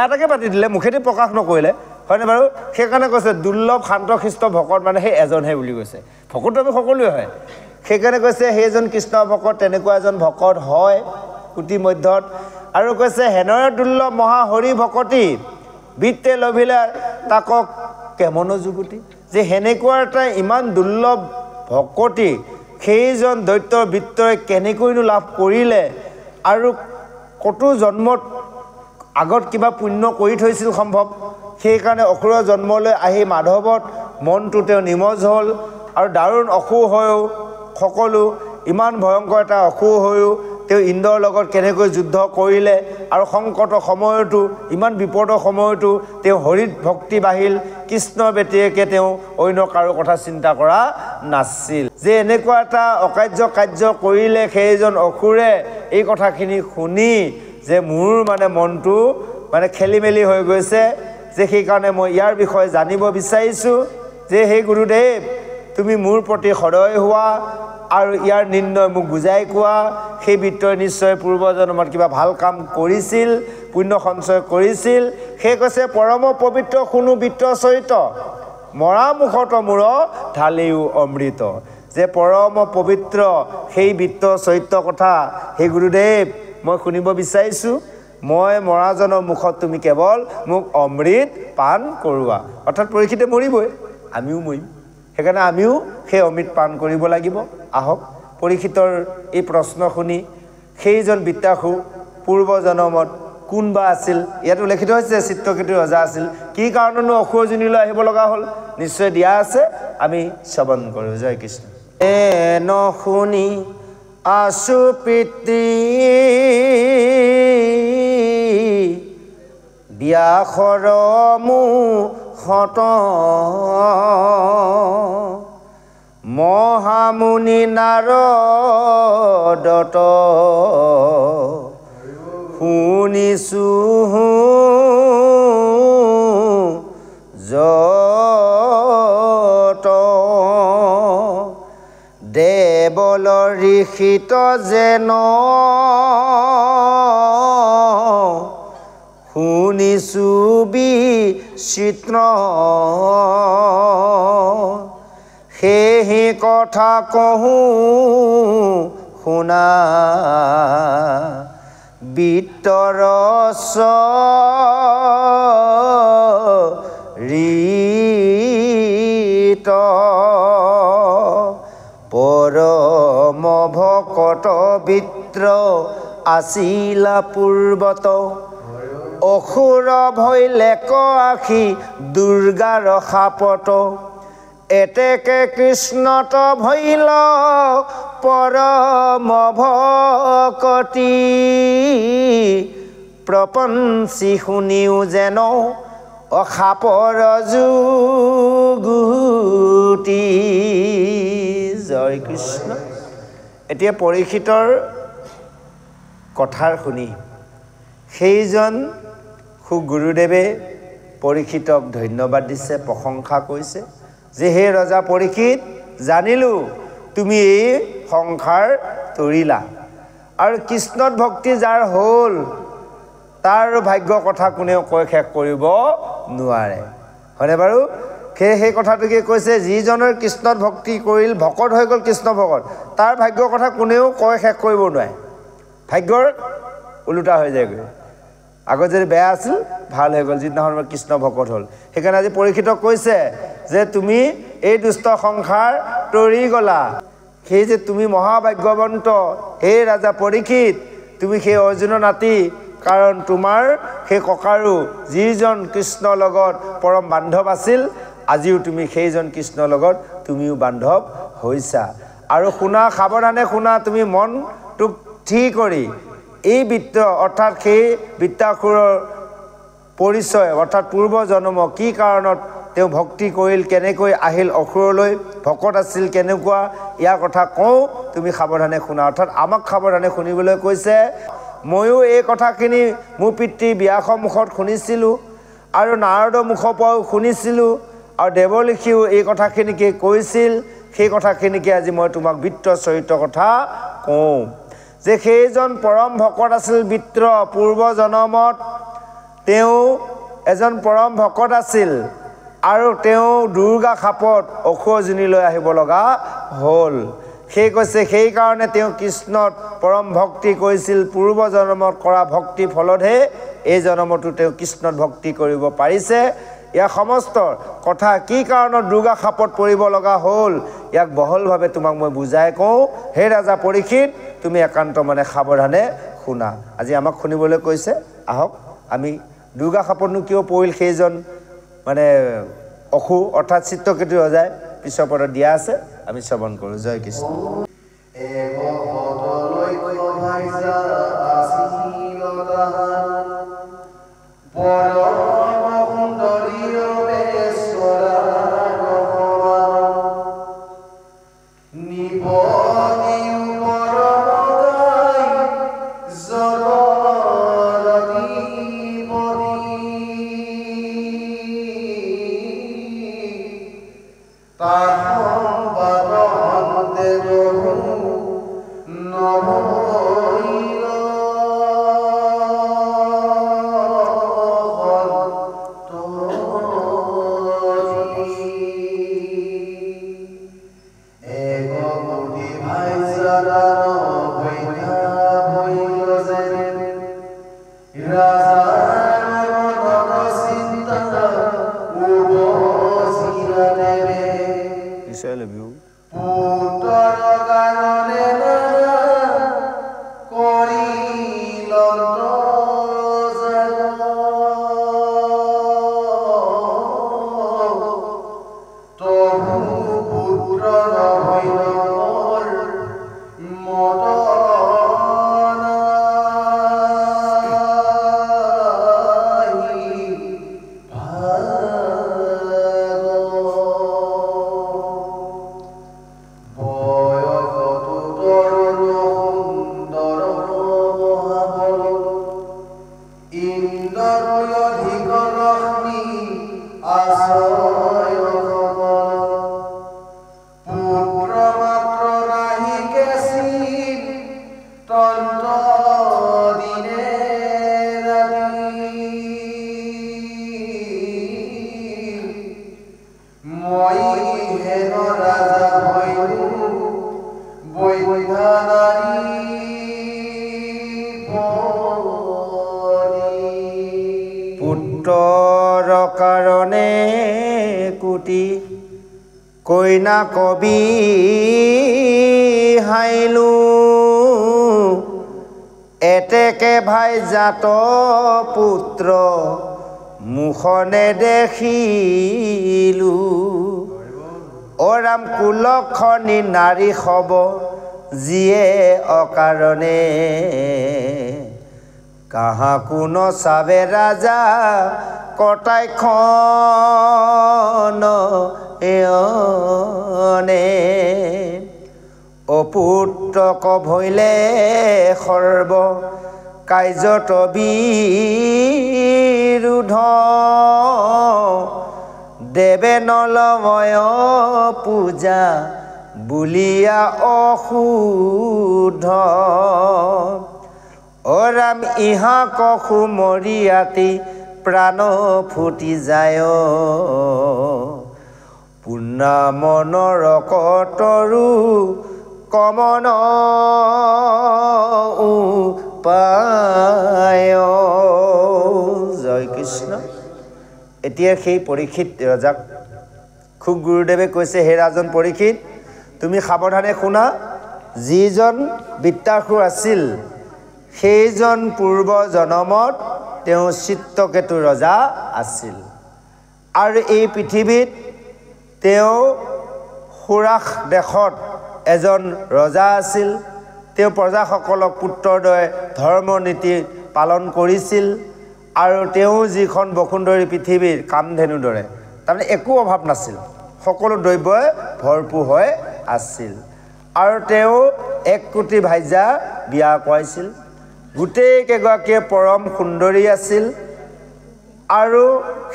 এটাকে পাতি দিলে মুখেদি প্ৰকাশ নকৰিলে হয়নে বাৰু সেইকাৰণে কৈছে দুৰ্লভ শান্ত খ্ৰীষ্ট ভকত মানে সেই এজনহে বুলি কৈছে ভকতটো আমি সকলোৱে হয় সেইকাৰণে কৈছে সেইজন কৃষ্ণ ভকত তেনেকুৱা এজন ভকত হয় কোটি মধ্যত আৰু কৈছে হেনৰে দুৰ্লভ মহা হৰি ভকতি বিত্তে লভিলে তাকক কেমন যুগতি যে সেনেকুৱা এটা ইমান দুৰ্লভ ভকতি সেইজন দৈত্যৰ বৃত্তই কেনেকৈনো লাভ কৰিলে আৰু কতো জন্মত আগত কিবা পুণ্য কৰি থৈছিল সম্ভৱ সেইকাৰণে অসুৰৰ জন্মলৈ আহি মাধৱত মনটো তেওঁ নিমজ হ'ল আৰু দাৰুণ অসুৰ হৈও সকলো ইমান ভয়ংকৰ এটা অসুৰ হৈও তেওঁ ইন্দ্ৰৰ লগত কেনেকৈ যুদ্ধ কৰিলে আৰু সংকটৰ সময়তো ইমান বিপদৰ সময়তো তেওঁ হৰিত ভক্তি বাঢ়িল কৃষ্ণৰ ব্যতিৰেকে তেওঁ অন্য কাৰো কথা চিন্তা কৰা নাছিল যে এনেকুৱা এটা অকাৰ্য কাৰ্য কৰিলে সেইজন অসুৰে এই কথাখিনি শুনি যে মোৰ মানে মনটো মানে খেলি মেলি হৈ গৈছে যে সেইকাৰণে মই ইয়াৰ বিষয়ে জানিব বিচাৰিছোঁ যে হে গুৰুদেৱ তুমি মোৰ প্ৰতি সদয় হোৱা আৰু ইয়াৰ নিৰ্ণয় মোক বুজাই কোৱা সেই বিত্তই নিশ্চয় পূৰ্বজন্মত কিবা ভাল কাম কৰিছিল পুণ্য সঞ্চয় কৰিছিল সেই কৈছে পৰম পবিত্ৰ শুনো বিত্ত চৰিত্ৰ মৰা মুখত মূৰ ঢালিও অমৃত যে পৰম পবিত্ৰ সেই বিত্ত চৰিত্ৰ কথা হে গুৰুদেৱ মই শুনিব বিচাৰিছোঁ মই মৰাজনৰ মুখত তুমি কেৱল মোক অমৃত পান কৰোৱা অৰ্থাৎ পৰীক্ষিতে মৰিবই আমিও মৰিম সেইকাৰণে আমিও সেই অমৃত পান কৰিব লাগিব আহক পৰীক্ষিতৰ এই প্ৰশ্ন শুনি সেইজন বিত্তাসু পূৰ্বজন্মত কোনবা আছিল ইয়াত উল্লেখিত হৈছে চিত্ৰকেতুৰ ৰজা আছিল কি কাৰণেনো অসুৰজনীলৈ আহিব লগা হ'ল নিশ্চয় দিয়া আছে আমি শ্ৰৱণ কৰোঁ জয় কৃষ্ণ ন শুনি আশু পিতৃ ব্যাসৰ মুখত মহামুনি নাৰদত শুনিছোঁ যত দেৱল ঋষিত যেন শুনিছোঁ বিচিত্ৰ সেই কথা কহোঁ শুনা বিতৰস ৰীত পৰম ভকত বিত্ৰ আছিলা পূৰ্বত অসুৰ ভয় লেক আখি দুৰ্গাৰ সাপত এতেকে কৃষ্ণত ভৈল পৰম ভকতি প্ৰপঞ্চি শুনিও যেন অসাপৰ যুগুটি জয় কৃষ্ণ। এতিয়া পৰীক্ষিতৰ কথাৰ শুনি সেইজন গুৰুদেৱে পৰীক্ষিতক ধন্যবাদ দিছে, প্ৰশংসা কৰিছে যে হে ৰজা পৰীক্ষিত, জানিলোঁ তুমি এই সংসাৰ তৰিলা আৰু কৃষ্ণত ভক্তি যাৰ হ'ল তাৰ ভাগ্য কথা কোনেও কৈ শেষ কৰিব নোৱাৰে, হয়নে বাৰু? সেই কথাটোকে কৈছে, যিজনৰ কৃষ্ণত ভক্তি কৰিল, ভকত হৈ গ'ল কৃষ্ণ ভকত, তাৰ ভাগ্যৰ কথা কোনেও কৈ শেষ কৰিব নোৱাৰে। ভাগ্যৰ ওলোটা হৈ যায়গৈ, আগত যদি বেয়া আছিল ভাল হৈ গ'ল যিদিনাখন কৃষ্ণ ভকত হ'ল। সেইকাৰণে আজি পৰীক্ষিতক কৈছে যে তুমি এই দুষ্ট সংসাৰ তৰি গ'লা, সেই যে তুমি মহাভাগ্যৱন্ত হে ৰাজা পৰীক্ষিত, তুমি সেই অৰ্জুনৰ নাতি, কাৰণ তোমাৰ সেই ককাৰো যিজন কৃষ্ণৰ লগত পৰম বান্ধৱ আছিল, আজিও তুমি সেইজন কৃষ্ণৰ লগত তুমিও বান্ধৱ হৈছা। আৰু শুনা, সাৱধানে শুনা, তুমি মনটোক ঠিক কৰি এই বিত্ত অৰ্থাৎ সেই বৃত্তাসুৰৰ পৰিচয় অৰ্থাৎ পূৰ্ব জন্ম কি কাৰণত তেওঁ ভক্তি কৰিল, কেনেকৈ আহিল অসুৰলৈ, ভকত আছিল কেনেকুৱা, ইয়াৰ কথা কওঁ, তুমি সাৱধানে শুনা। অৰ্থাৎ আমাক সাৱধানে শুনিবলৈ কৈছে। ময়ো এই কথাখিনি মোৰ পিতৃ ব্যাসৰ মুখত শুনিছিলোঁ আৰু নাৰদৰ মুখৰ পৰাও শুনিছিলোঁ আৰু দেৱলীখিও এই কথাখিনিকে কৈছিল। সেই কথাখিনিকে আজি মই তোমাক বৃত্ৰ চৰিত্ৰৰ কথা কওঁ যে সেইজন পৰম ভকত আছিল বৃত্ৰ। পূৰ্ব জন্মত তেওঁ এজন পৰম ভকত আছিল আৰু তেওঁ দুৰ্গা সাপত অসুৰজনীলৈ আহিব লগা হ'ল। সেই কৈছে সেইকাৰণে তেওঁ কৃষ্ণত পৰম ভক্তি কৰিছিল। পূৰ্ব জন্মত কৰা ভক্তিৰ ফলতহে এই জন্মতো তেওঁ কৃষ্ণত ভক্তি কৰিব পাৰিছে। ইয়াৰ সমস্ত কথা কি কাৰণত দুৰ্গা সাপত পৰিব লগা হ'ল, ইয়াক বহলভাৱে তোমাক মই বুজাই কওঁ। হে ৰাজা পৰীক্ষিত, তুমি একান্ত মানে সাৱধানে শুনা। আজি আমাক শুনিবলৈ কৈছে, আহক আমি দুৰ্গা সাপতনো কিয় পৰিল সেইজন মানে অসুৰ অৰ্থাৎ চিত্ৰকেতু ৰজাই পিছৰ পদত দিয়া আছে, আমি শ্ৰৱণ কৰোঁ। জয় কৃষ্ণ। পুত্ৰৰ কাৰণে কুটি কইনা কবি হাইলো এতেকে ভাই জাত পুত্ৰ মুখনে দেখিলো অ ৰাম কুলক্ষণী নাৰী হব যিয়ে অকাৰণে কাহা কোন চাবে ৰাজা কটাইখন এনে অপুত্ৰক ভৈলে সৰ্ব কাৰ্যত বিৰুধ দেৱে নলময় পূজা বুলিয়া অশুদ্ধ অ ৰাম ইহা কখু মৰিয়াতি প্ৰাণ ফুটি যায় পুণ্যামনৰ কতৰু কমন উপায় জয় কৃষ্ণ এতিয়া সেই পৰীক্ষিত ৰজাক খুব গুৰুদেৱে কৈছে হে ৰাজন পৰীক্ষিত তুমি সাৱধানে শুনা যিজন বৃত্তাসুৰ আছিল সেইজন পূৰ্ব জনমত তেওঁ চিত্তকেতু ৰজা আছিল আৰু এই পৃথিৱীত তেওঁ সুৰাস দেশত এজন ৰজা আছিল তেওঁ প্ৰজাসকলক পুত্ৰৰ দৰে ধৰ্ম নীতি পালন কৰিছিল আৰু তেওঁ যিখন বসুন্ধৰী পৃথিৱীৰ কামধেনুৰ দৰে তাৰমানে একো অভাৱ নাছিল সকলো দ্ৰব্যই ভৰপূৰ হৈ আছিল আৰু তেওঁ 1 কোটি ভাইজা বিয়া কৰাইছিল গোটেই কেগৰাকীয়ে পৰম সুন্দৰী আছিল আৰু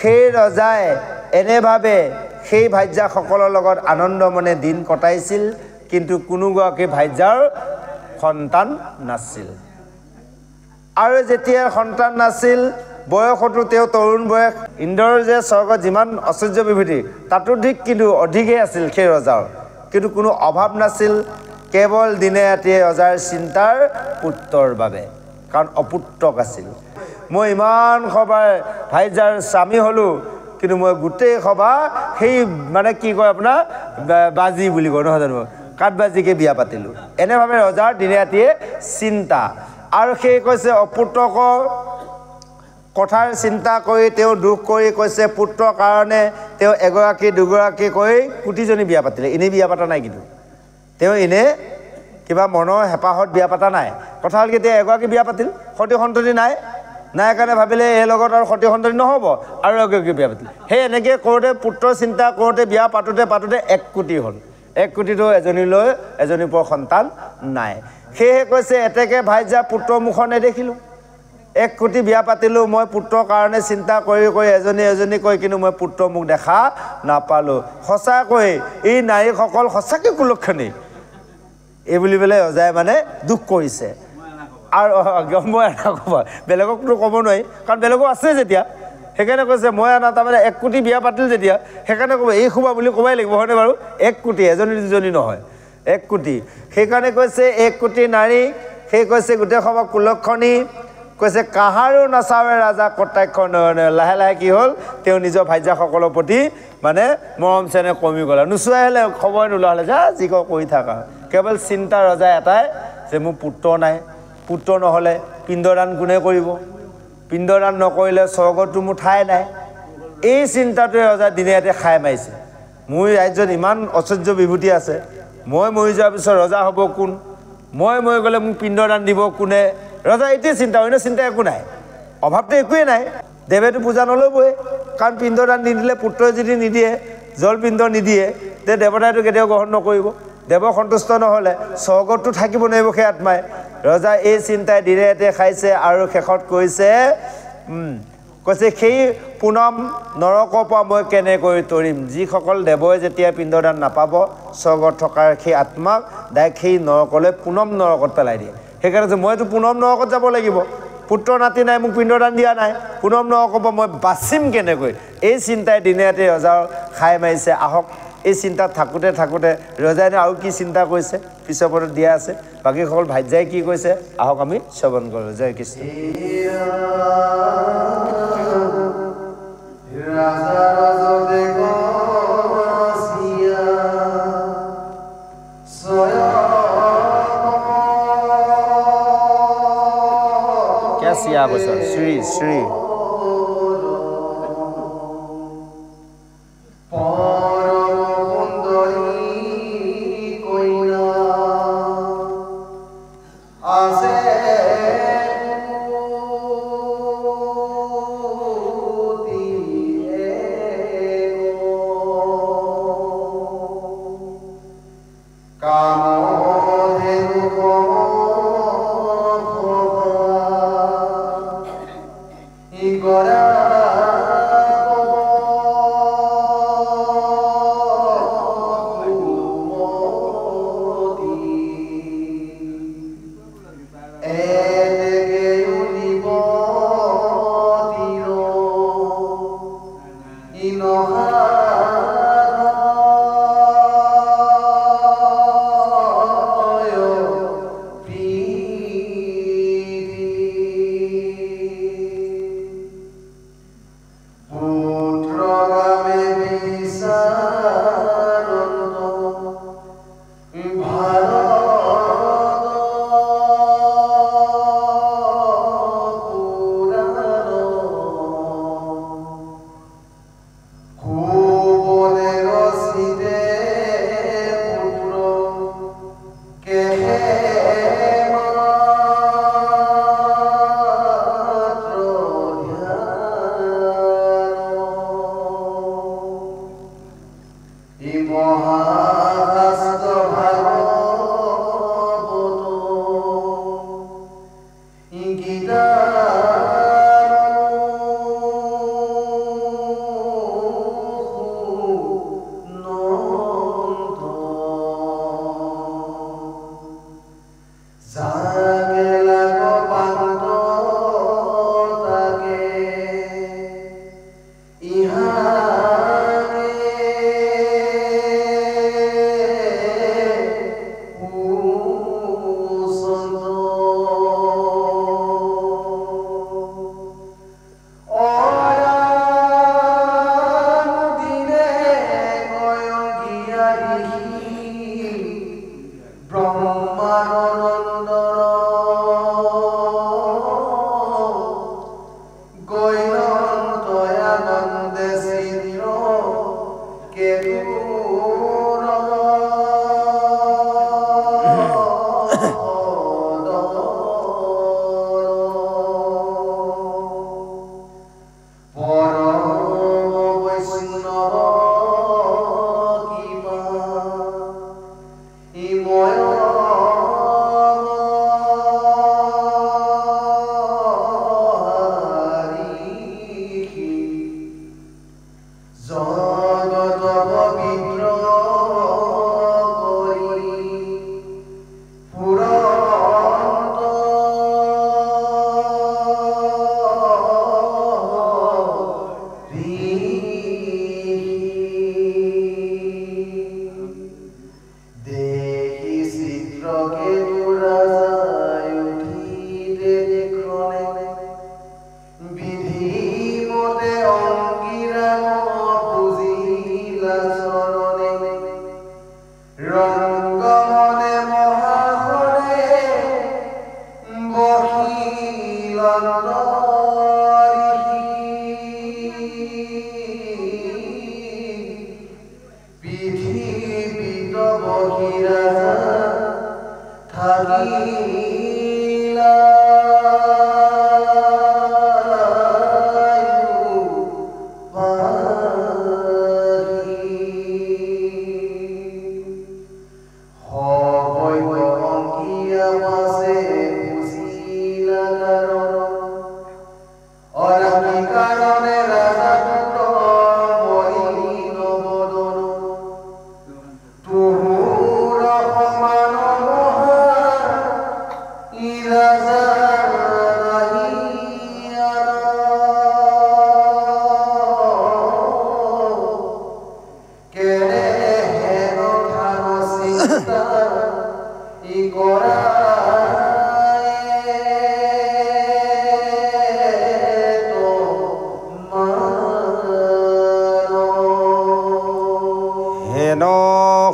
সেই ৰজাই এনেভাৱে সেই ভাইজাসকলৰ লগত আনন্দমনে দিন কটাইছিল কিন্তু কোনোগৰাকী ভাইজাৰ সন্তান নাছিল আৰু যেতিয়া সন্তান নাছিল বয়সতো তেওঁ তৰুণ বয়স ইন্দ্ৰৰ যে স্বৰ্গত যিমান ঐশ্বৰ্য বিভূতি তাতো কিন্তু অধিকহে আছিল সেই ৰজাৰ কিন্তু কোনো অভাৱ নাছিল কেৱল দিনে ৰাতিয়ে ৰজাৰ চিন্তাৰ পুত্ৰৰ বাবে কাৰণ অপুত্ৰক আছিল মই ইমান সবাই ভাইজাৰ স্বামী হ'লোঁ কিন্তু মই গোটেই সভা সেই মানে কি কয় আপোনাৰ বাজি বুলি কয় নহয় জানো কাঠবাজিকে বিয়া পাতিলোঁ এনেভাৱে ৰজাৰ দিনে ৰাতিয়ে চিন্তা আৰু সেই কৈছে অপুত্ৰকৰ কথাৰ চিন্তা কৰি তেওঁ দুখ কৰি কৈছে পুত্ৰৰ কাৰণে তেওঁ এগৰাকী দুগৰাকী কৈ কোটিজনী বিয়া পাতিলে এনেই বিয়া পতা নাই কিন্তু তেওঁ এনে কিবা মনৰ হেঁপাহত বিয়া পতা নাই কথা হ'ল কি তেওঁ এগৰাকী বিয়া পাতিল সতি সন্ততি নাই কাৰণে ভাবিলে এই লগত আৰু সতি সন্ততি নহ'ব আৰু এগৰাকী বিয়া পাতিল সেই এনেকৈ কৰোঁতে পুত্ৰৰ চিন্তা কৰোঁতে বিয়া পাতোঁতে 1 কোটি হ'ল 1 কোটিতো এজনীলৈ এজনীৰ পৰা সন্তান নাই সেয়েহে কৈছে এতেকে ভাইজা পুত্ৰৰ মুখ নেদেখিলোঁ 1 কোটি বিয়া পাতিলোঁ মই পুত্ৰৰ কাৰণে চিন্তা কৰি এজনী কৈ কিন্তু মই পুত্ৰৰ মুখ দেখা নাপালোঁ সঁচাকৈ এই নাৰীসকল সঁচাকৈ কুলক্ষণী এই বুলি পেলাই ৰজাই মানে দুখ কৰিছে আৰু মই এটা ক'ব বেলেগকতো ক'ব নোৱাৰি কাৰণ বেলেগো আছে যেতিয়া সেইকাৰণে কৈছে মই এটা তাৰমানে 1 কোটি বিয়া পাতিল যেতিয়া সেইকাৰণে ক'ব এই শুবা বুলি ক'বাই লাগিব হয়নে বাৰু 1 কোটি এজনী দুজনী নহয় 1 কোটি সেইকাৰণে কৈছে 1 কোটি নাৰী সেই কৈছে গোটেই সভা কুলক্ষণী কৈছে কাহাৰো নাচাৱে ৰাজা কটাক্ষ নয়নে লাহে লাহে কি হ'ল তেওঁ নিজৰ ভাইজাসকলৰ প্ৰতি মানে মৰম চেনেহ কমি গ'ল নোচোৱাই হ'লে খবৰ নোলোৱা হ'লে যা যি কওঁ কৰি থাকা কেৱল চিন্তা ৰজা এটাই যে মোৰ পুত্ৰ নাই পুত্ৰ নহ'লে পিণ্ডদান কোনে কৰিব পিণ্ডদান নকৰিলে স্বৰ্গতো মোৰ ঠাই নাই এই চিন্তাটোৱে ৰজা দিনে ৰাতিয়ে খাই মাৰিছে মোৰ ৰাজ্যত ইমান ঐশ্বৰ্য বিভূতি আছে মই মৰি যোৱাৰ পিছত ৰজা হ'ব কোন মই মৰি গ'লে মোক পিণ্ডদান দিব কোনে ৰজা এইটোৱে চিন্তা অন্য চিন্তা একো নাই অভাৱটো একোৱেই নাই দেৱেতো পূজা নল'বই কাৰণ পিণ্ডদান নিদিলে পুত্ৰই যদি নিদিয়ে জলপিণ্ড নিদিয়ে তে দেৱতাইতো কেতিয়াও গ্ৰহণ নকৰিব দেৱ সন্তুষ্ট নহ'লে স্বৰ্গতো থাকিব নোৱাৰিব সেই আত্মাই ৰজা এই চিন্তাই দিনে ৰাতিয়ে খাইছে আৰু শেষত কৈছে সেই পুনম নৰকৰ পৰা মই কেনেকৈ তৰিম যিসকল দেৱই যেতিয়া পিণ্ডদান নাপাব স্বৰ্গত থকাৰ সেই আত্মাক ডাইৰেক্ট সেই নৰকলৈ পুনম নৰকত পেলাই দিয়ে সেইকাৰণে মইতো পুনম নৰকত যাব লাগিব পুত্ৰ নাতি নাই মোক পিণ্ডদান দিয়া নাই পুনম নৰকৰ পৰা মই বাচিম কেনেকৈ এই চিন্তাই দিনে ৰাতিয়ে ৰজাৰ খাই মাৰিছে আহক এই চিন্তাত থাকোঁতে ৰজাইনে আৰু কি চিন্তা কৰিছে পিছৰ পদত দিয়া আছে বাকীসকল ভাইজাই কি কৈছে আহক আমি শ্ৰৱণ কৰোঁ জয় কৃষ্ণ Siya boso, Sri.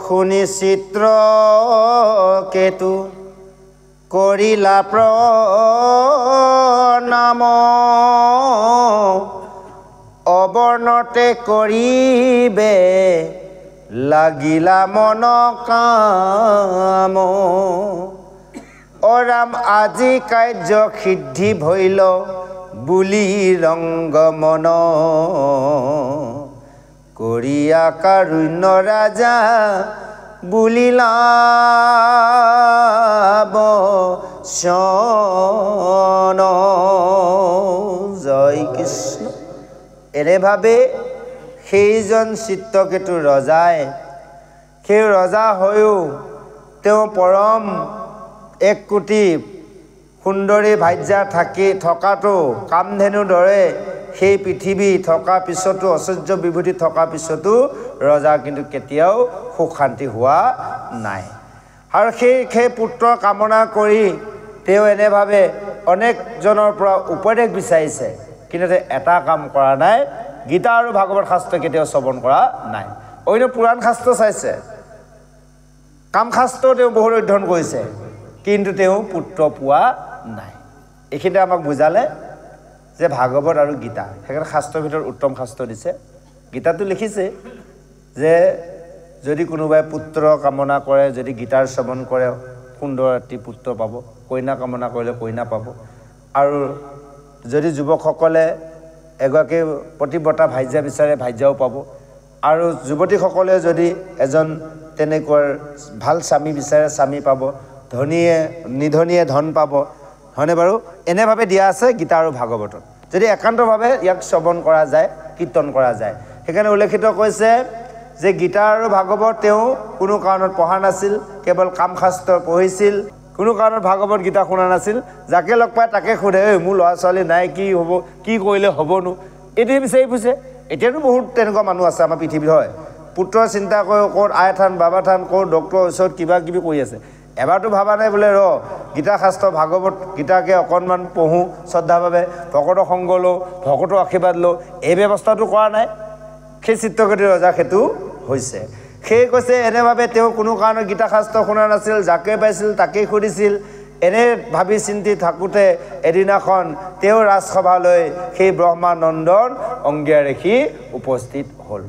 শুনি চিত্ৰকেতু কৰিলা প্ৰণাম অৱৰ্ণতে কৰিবে লাগিলা মন কাম অৰাম আজি কাৰ্য সিদ্ধি ভৈল বুলি ৰংগ মন কৰিয়া কাৰুণ্য ৰাজা বুলিলাব শন জয় কৃষ্ণ এনেভাৱে সেইজন চিত্ৰকেতু ৰজাই সেই ৰজা হৈও তেওঁ পৰম এক কোটি সুন্দৰী ভাৰ্যা থকাটো কামধেনুৰ দৰে সেই পৃথিৱী থকা পিছতো ঐশ্বৰ্য বিভূতি থকা পিছতো ৰজাৰ কিন্তু কেতিয়াও সুখ শান্তি হোৱা নাই আৰু সেই পুত্ৰৰ কামনা কৰি তেওঁ এনেভাৱে অনেকজনৰ পৰা উপদেশ বিচাৰিছে কিন্তু এটা কাম কৰা নাই গীতা আৰু ভাগৱত শাস্ত্ৰ কেতিয়াও শ্ৰৱণ কৰা নাই অন্য পুৰাণ শাস্ত্ৰ চাইছে কাম শাস্ত্ৰ তেওঁ বহুত অধ্যয়ন কৰিছে কিন্তু তেওঁ পুত্ৰ পোৱা নাই এইখিনিতে আমাক বুজালে যে ভাগৱত আৰু গীতা সেইকাৰণে শাস্ত্ৰৰ ভিতৰত উত্তম শাস্ত্ৰ দিছে গীতাটো লিখিছে যে যদি কোনোবাই পুত্ৰ কামনা কৰে যদি গীতাৰ শ্ৰৱণ কৰে সুন্দৰ এটি পুত্ৰ পাব কইনা কামনা কৰিলে কইনা পাব আৰু যদি যুৱকসকলে এগৰাকী প্ৰতিব্ৰতা ভাৰ্যা বিচাৰে ভাৰ্যাও পাব আৰু যুৱতীসকলে যদি এজন তেনেকুৱা ভাল স্বামী বিচাৰে স্বামী পাব ধনীয়ে নিধনীয়ে ধন পাব হয়নে বাৰু এনেভাৱে দিয়া আছে গীতা আৰু ভাগৱতত যদি একান্তভাৱে ইয়াক শ্ৰৱণ কৰা যায় কীৰ্তন কৰা যায় সেইকাৰণে উল্লেখিত কৈছে যে গীতা আৰু ভাগৱত তেওঁ কোনো কাৰণত পঢ়া নাছিল কেৱল কাম শাস্ত্ৰ পঢ়িছিল কোনো কাৰণত ভাগৱত গীতা শুনা নাছিল যাকে লগ পায় তাকে সোধে মোৰ ল'ৰা ছোৱালী নাই কি হ'ব কি কৰিলে হ'বনো এইটোৱে বিচাৰি ফুৰিছে এতিয়াতো বহুত তেনেকুৱা মানুহ আছে আমাৰ পৃথিৱীত হয় পুত্ৰৰ চিন্তা কৰি ক'ত আই থান বাবা থান ক'ত ডক্টৰৰ ওচৰত কিবা কিবি কৰি আছে এবাৰতো ভাবা নাই বোলে গীতা শাস্ত্ৰ ভাগৱত গীতাকে অকণমান পঢ়োঁ শ্ৰদ্ধাভাৱে ভকতৰ সংগ লওঁ ভকতৰ আশীৰ্বাদ লওঁ এই ব্যৱস্থাটো কৰা নাই সেই চিত্ৰকেতু ৰজা সেইটো হৈছে সেই কৈছে এনেভাৱে তেওঁ কোনো কাৰণত গীতা শাস্ত্ৰ শুনা নাছিল যাকে পাইছিল তাকেই সুধিছিল এনে ভাবি চিন্তি থাকোঁতে এদিনাখন তেওঁ ৰাজসভালৈ সেই ব্ৰহ্মানন্দন অংগীয়া ঋষি উপস্থিত হ'ল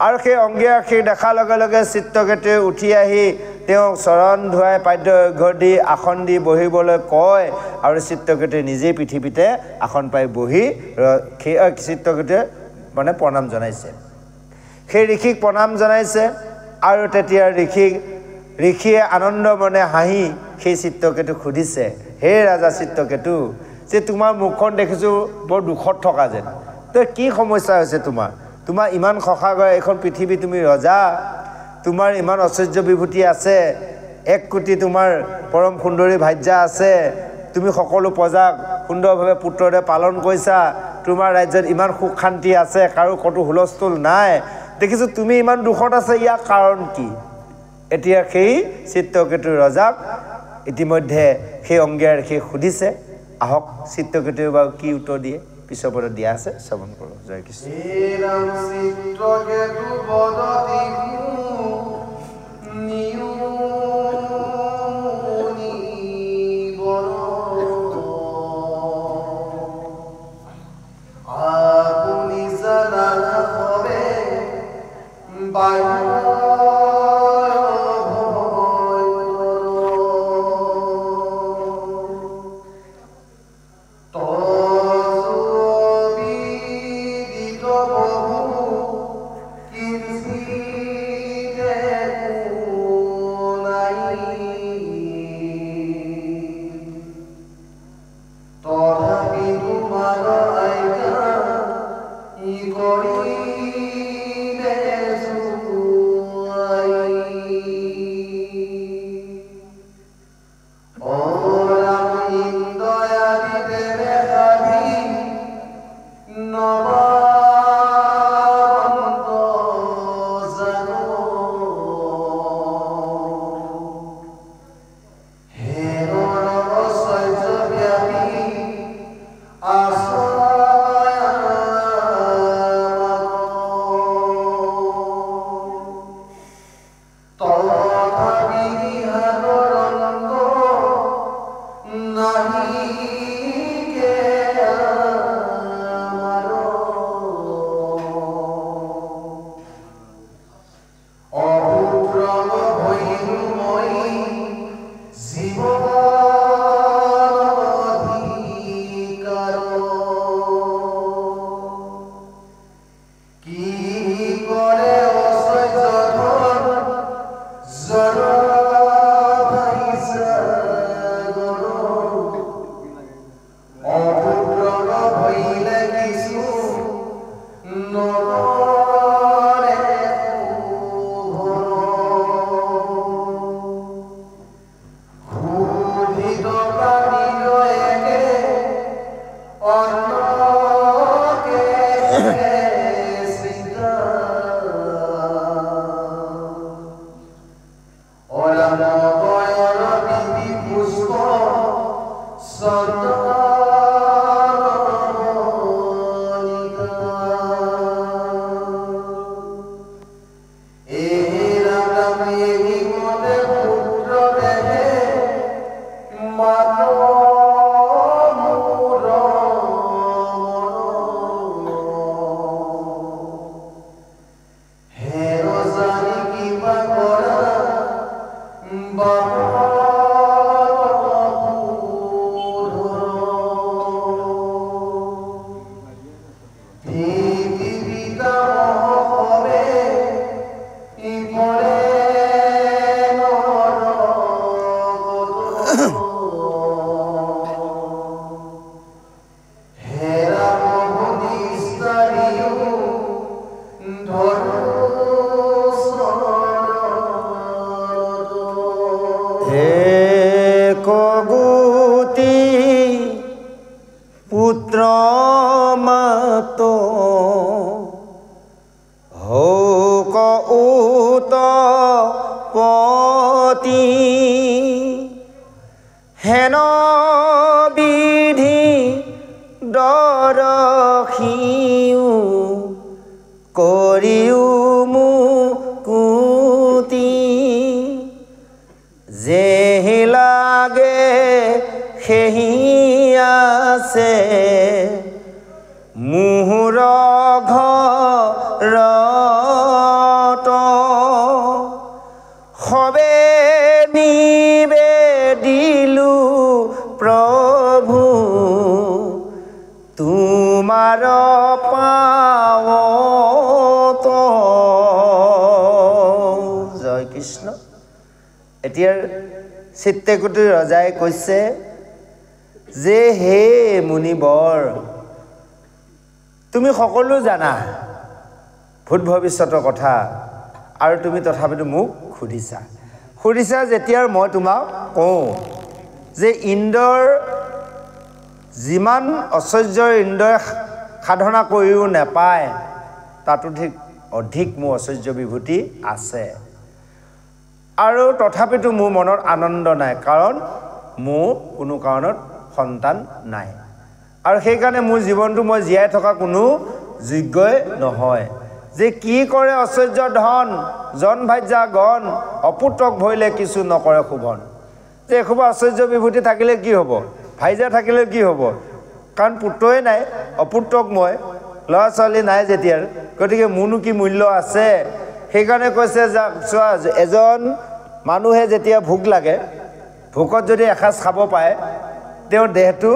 আৰু সেই অংগীয়া ঋষিক দেখাৰ লগে লগে চিত্ৰকেতুৱে উঠি আহি তেওঁক চৰণ ধুৱাই পাদ্য অৰ্ঘ্য দি আসন দি বহিবলৈ কয় আৰু চিত্ৰকেতুৱে নিজেই পৃথিৱীতে আসন পাই বহি সেই চিত্ৰকেতুৱে মানে প্ৰণাম জনাইছে সেই ঋষিক প্ৰণাম জনাইছে আৰু তেতিয়া ঋষিয়ে আনন্দ মনে হাঁহি সেই চিত্ৰকেতুক সুধিছে হে ৰাজা চিত্ৰকেতু যে তোমাৰ মুখখন দেখিছোঁ বৰ দুখত থকা যেন তই কি সমস্যা হৈছে তোমাৰ ইমান সখা কৰে এইখন পৃথিৱী তুমি ৰজা তোমাৰ ইমান ঐশ্বৰ্য বিভূতি আছে এক কোটি তোমাৰ পৰম সুন্দৰী ভাৰ্যা আছে তুমি সকলো প্ৰজাক সুন্দৰভাৱে পুত্ৰৰে পালন কৰিছা তোমাৰ ৰাজ্যত ইমান সুখ শান্তি আছে কাৰো ক'তো হুলস্থুল নাই দেখিছোঁ তুমি ইমান দুখত আছে ইয়াৰ কাৰণ কি এতিয়া সেই চিত্ৰকেতুৰ ৰজাক ইতিমধ্যে সেই অংগীয়া ঋষি সুধিছে আহক চিত্ৰকেতুৱে বাৰু কি উত্তৰ দিয়ে পিছৰ পদত দিয়া আছে শ্ৰৱণ কৰোঁ জয় কৃষ্ণ To চিত্তেকুটিৰ ৰজাই কৈছে যে হে মুনিবৰ তুমি সকলো জানা ভূত ভৱিষ্যতৰ কথা আৰু তুমি তথাপিতো মোক সুধিছা যেতিয়া মই তোমাক কওঁ যে ইন্দ্ৰৰ যিমান ঐশ্বৰ্যৰ ইন্দ্ৰই সাধনা কৰিও নাপায় তাতো ঠিক অধিক মোৰ ঐশ্বৰ্য বিভূতি আছে আৰু তথাপিতো মোৰ মনত আনন্দ নাই কাৰণ মোৰ কোনো কাৰণত সন্তান নাই আৰু সেই কাৰণে মোৰ জীৱনটো মই জীয়াই থকা কোনো যোগ্যই নহয় যে কি কৰে ঐশ্বৰ্য ধন জন ভাজ্যা গণ অপুত্ৰক ভৰিলে কিছু নকৰে শোভন যে এসোপা ঐশ্বৰ্য বিভূতি থাকিলে কি হ'ব ভাইজা থাকিলে কি হ'ব কাৰণ পুত্ৰই নাই অপুত্ৰক মই ল'ৰা ছোৱালী নাই যেতিয়া গতিকে মোৰনো কি মূল্য আছে সেইকাৰণে কৈছে চোৱা এজন মানুহে যেতিয়া ভোক লাগে ভোকত যদি এসাঁজ খাব পায় তেওঁৰ দেহটো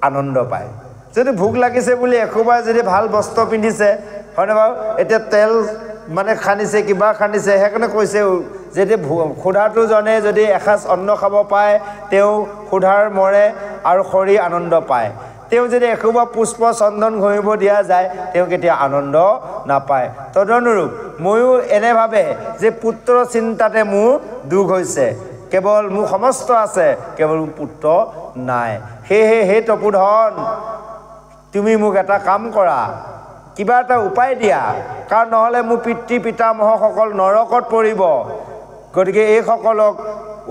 আনন্দ পায় যদি ভোক লাগিছে বুলি এখোবাৰ যদি ভাল বস্ত্ৰ পিন্ধিছে হয়নে বাৰু এতিয়া তেল মানে খানিছে কিবা খানিছে সেইকাৰণে কৈছে যদি ক্ষুধাটো জনে যদি এসাঁজ অন্ন খাব পায় তেওঁ ক্ষুধাৰ মৰে আৰু শৰীৰ আনন্দ পায় তেওঁ যদি এখোবা পুষ্প চন্দন ঘঁহিব দিয়া যায় তেওঁ কেতিয়া আনন্দ নাপায় তদনুৰূপ ময়ো এনে ভাবে যে পুত্ৰ চিন্তাতে মোৰ দুখ হৈছে কেৱল মোৰ সমস্ত আছে কেৱল মোৰ পুত্ৰ নাই সেয়েহে হে তপোধন তুমি মোক এটা কাম কৰা কিবা এটা উপায় দিয়া কাৰণ নহ'লে মোৰ পিতৃ পিতামহসকল নৰকত পৰিব গতিকে এইসকলক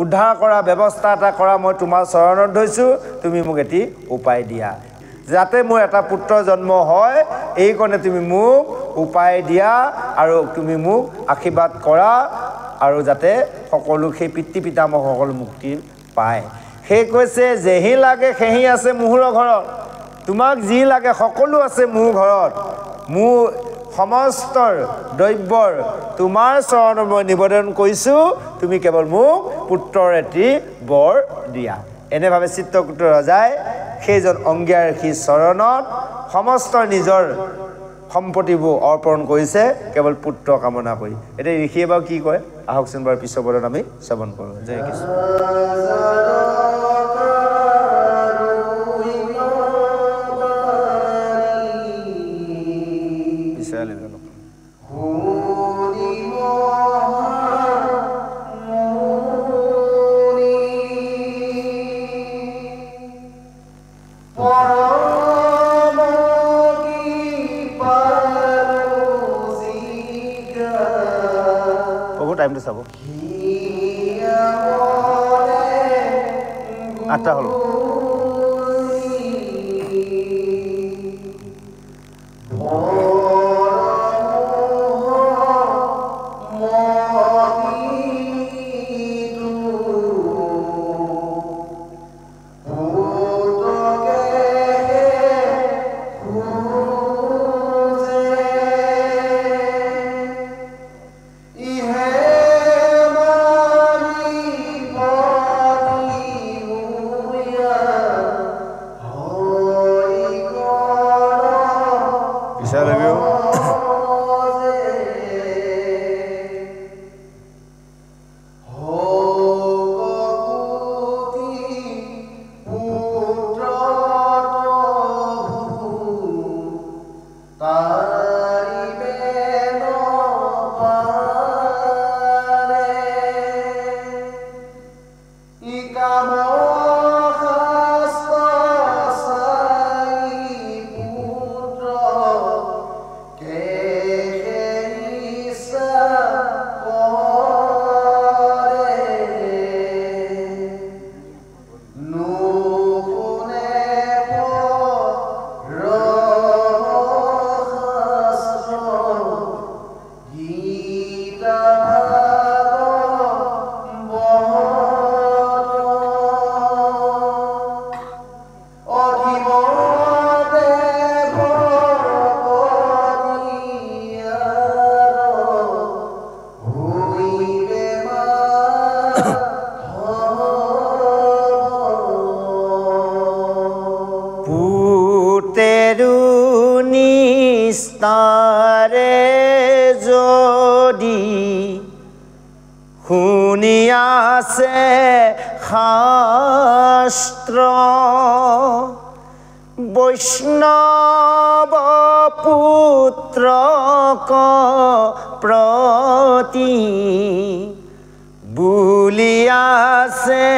উদ্ধাৰ কৰা ব্যৱস্থা এটা কৰা মই তোমাৰ চৰণত ধৰিছোঁ তুমি মোক এটি উপায় দিয়া যাতে মোৰ এটা পুত্ৰ জন্ম হয় এই কাৰণে তুমি মোক উপায় দিয়া আৰু তুমি মোক আশীৰ্বাদ কৰা আৰু যাতে সকলো সেই পিতৃ পিতামহসকল মুক্তি পায় সেই কৈছে যেহি লাগে সেহি আছে মোহৰ ঘৰত তোমাক যি লাগে সকলো আছে মোৰ ঘৰত মোৰ সমস্ত দ্ৰব্যৰ তোমাৰ চৰণত মই নিবেদন কৰিছোঁ তুমি কেৱল মোক পুত্ৰৰ এটি বৰ দিয়া এনেভাৱে চিত্ৰকূট ৰজাই সেইজন অংগীয়াৰী চৰণত সমস্ত নিজৰ সম্পত্তিবোৰ অৰ্পণ কৰিছে কেৱল পুত্ৰ কামনা কৰি এতিয়া ঋষিয়ে বাৰু কি কয় আহকচোন বাৰু পিছৰ পদত আমি শ্ৰৱণ কৰোঁ জয় কৃষ্ণ Oh লাইনটো চাব 8টা হ'ল শাস্ত্ৰ বৈষ্ণৱ পুত্ৰক প্ৰতি বুলি আছে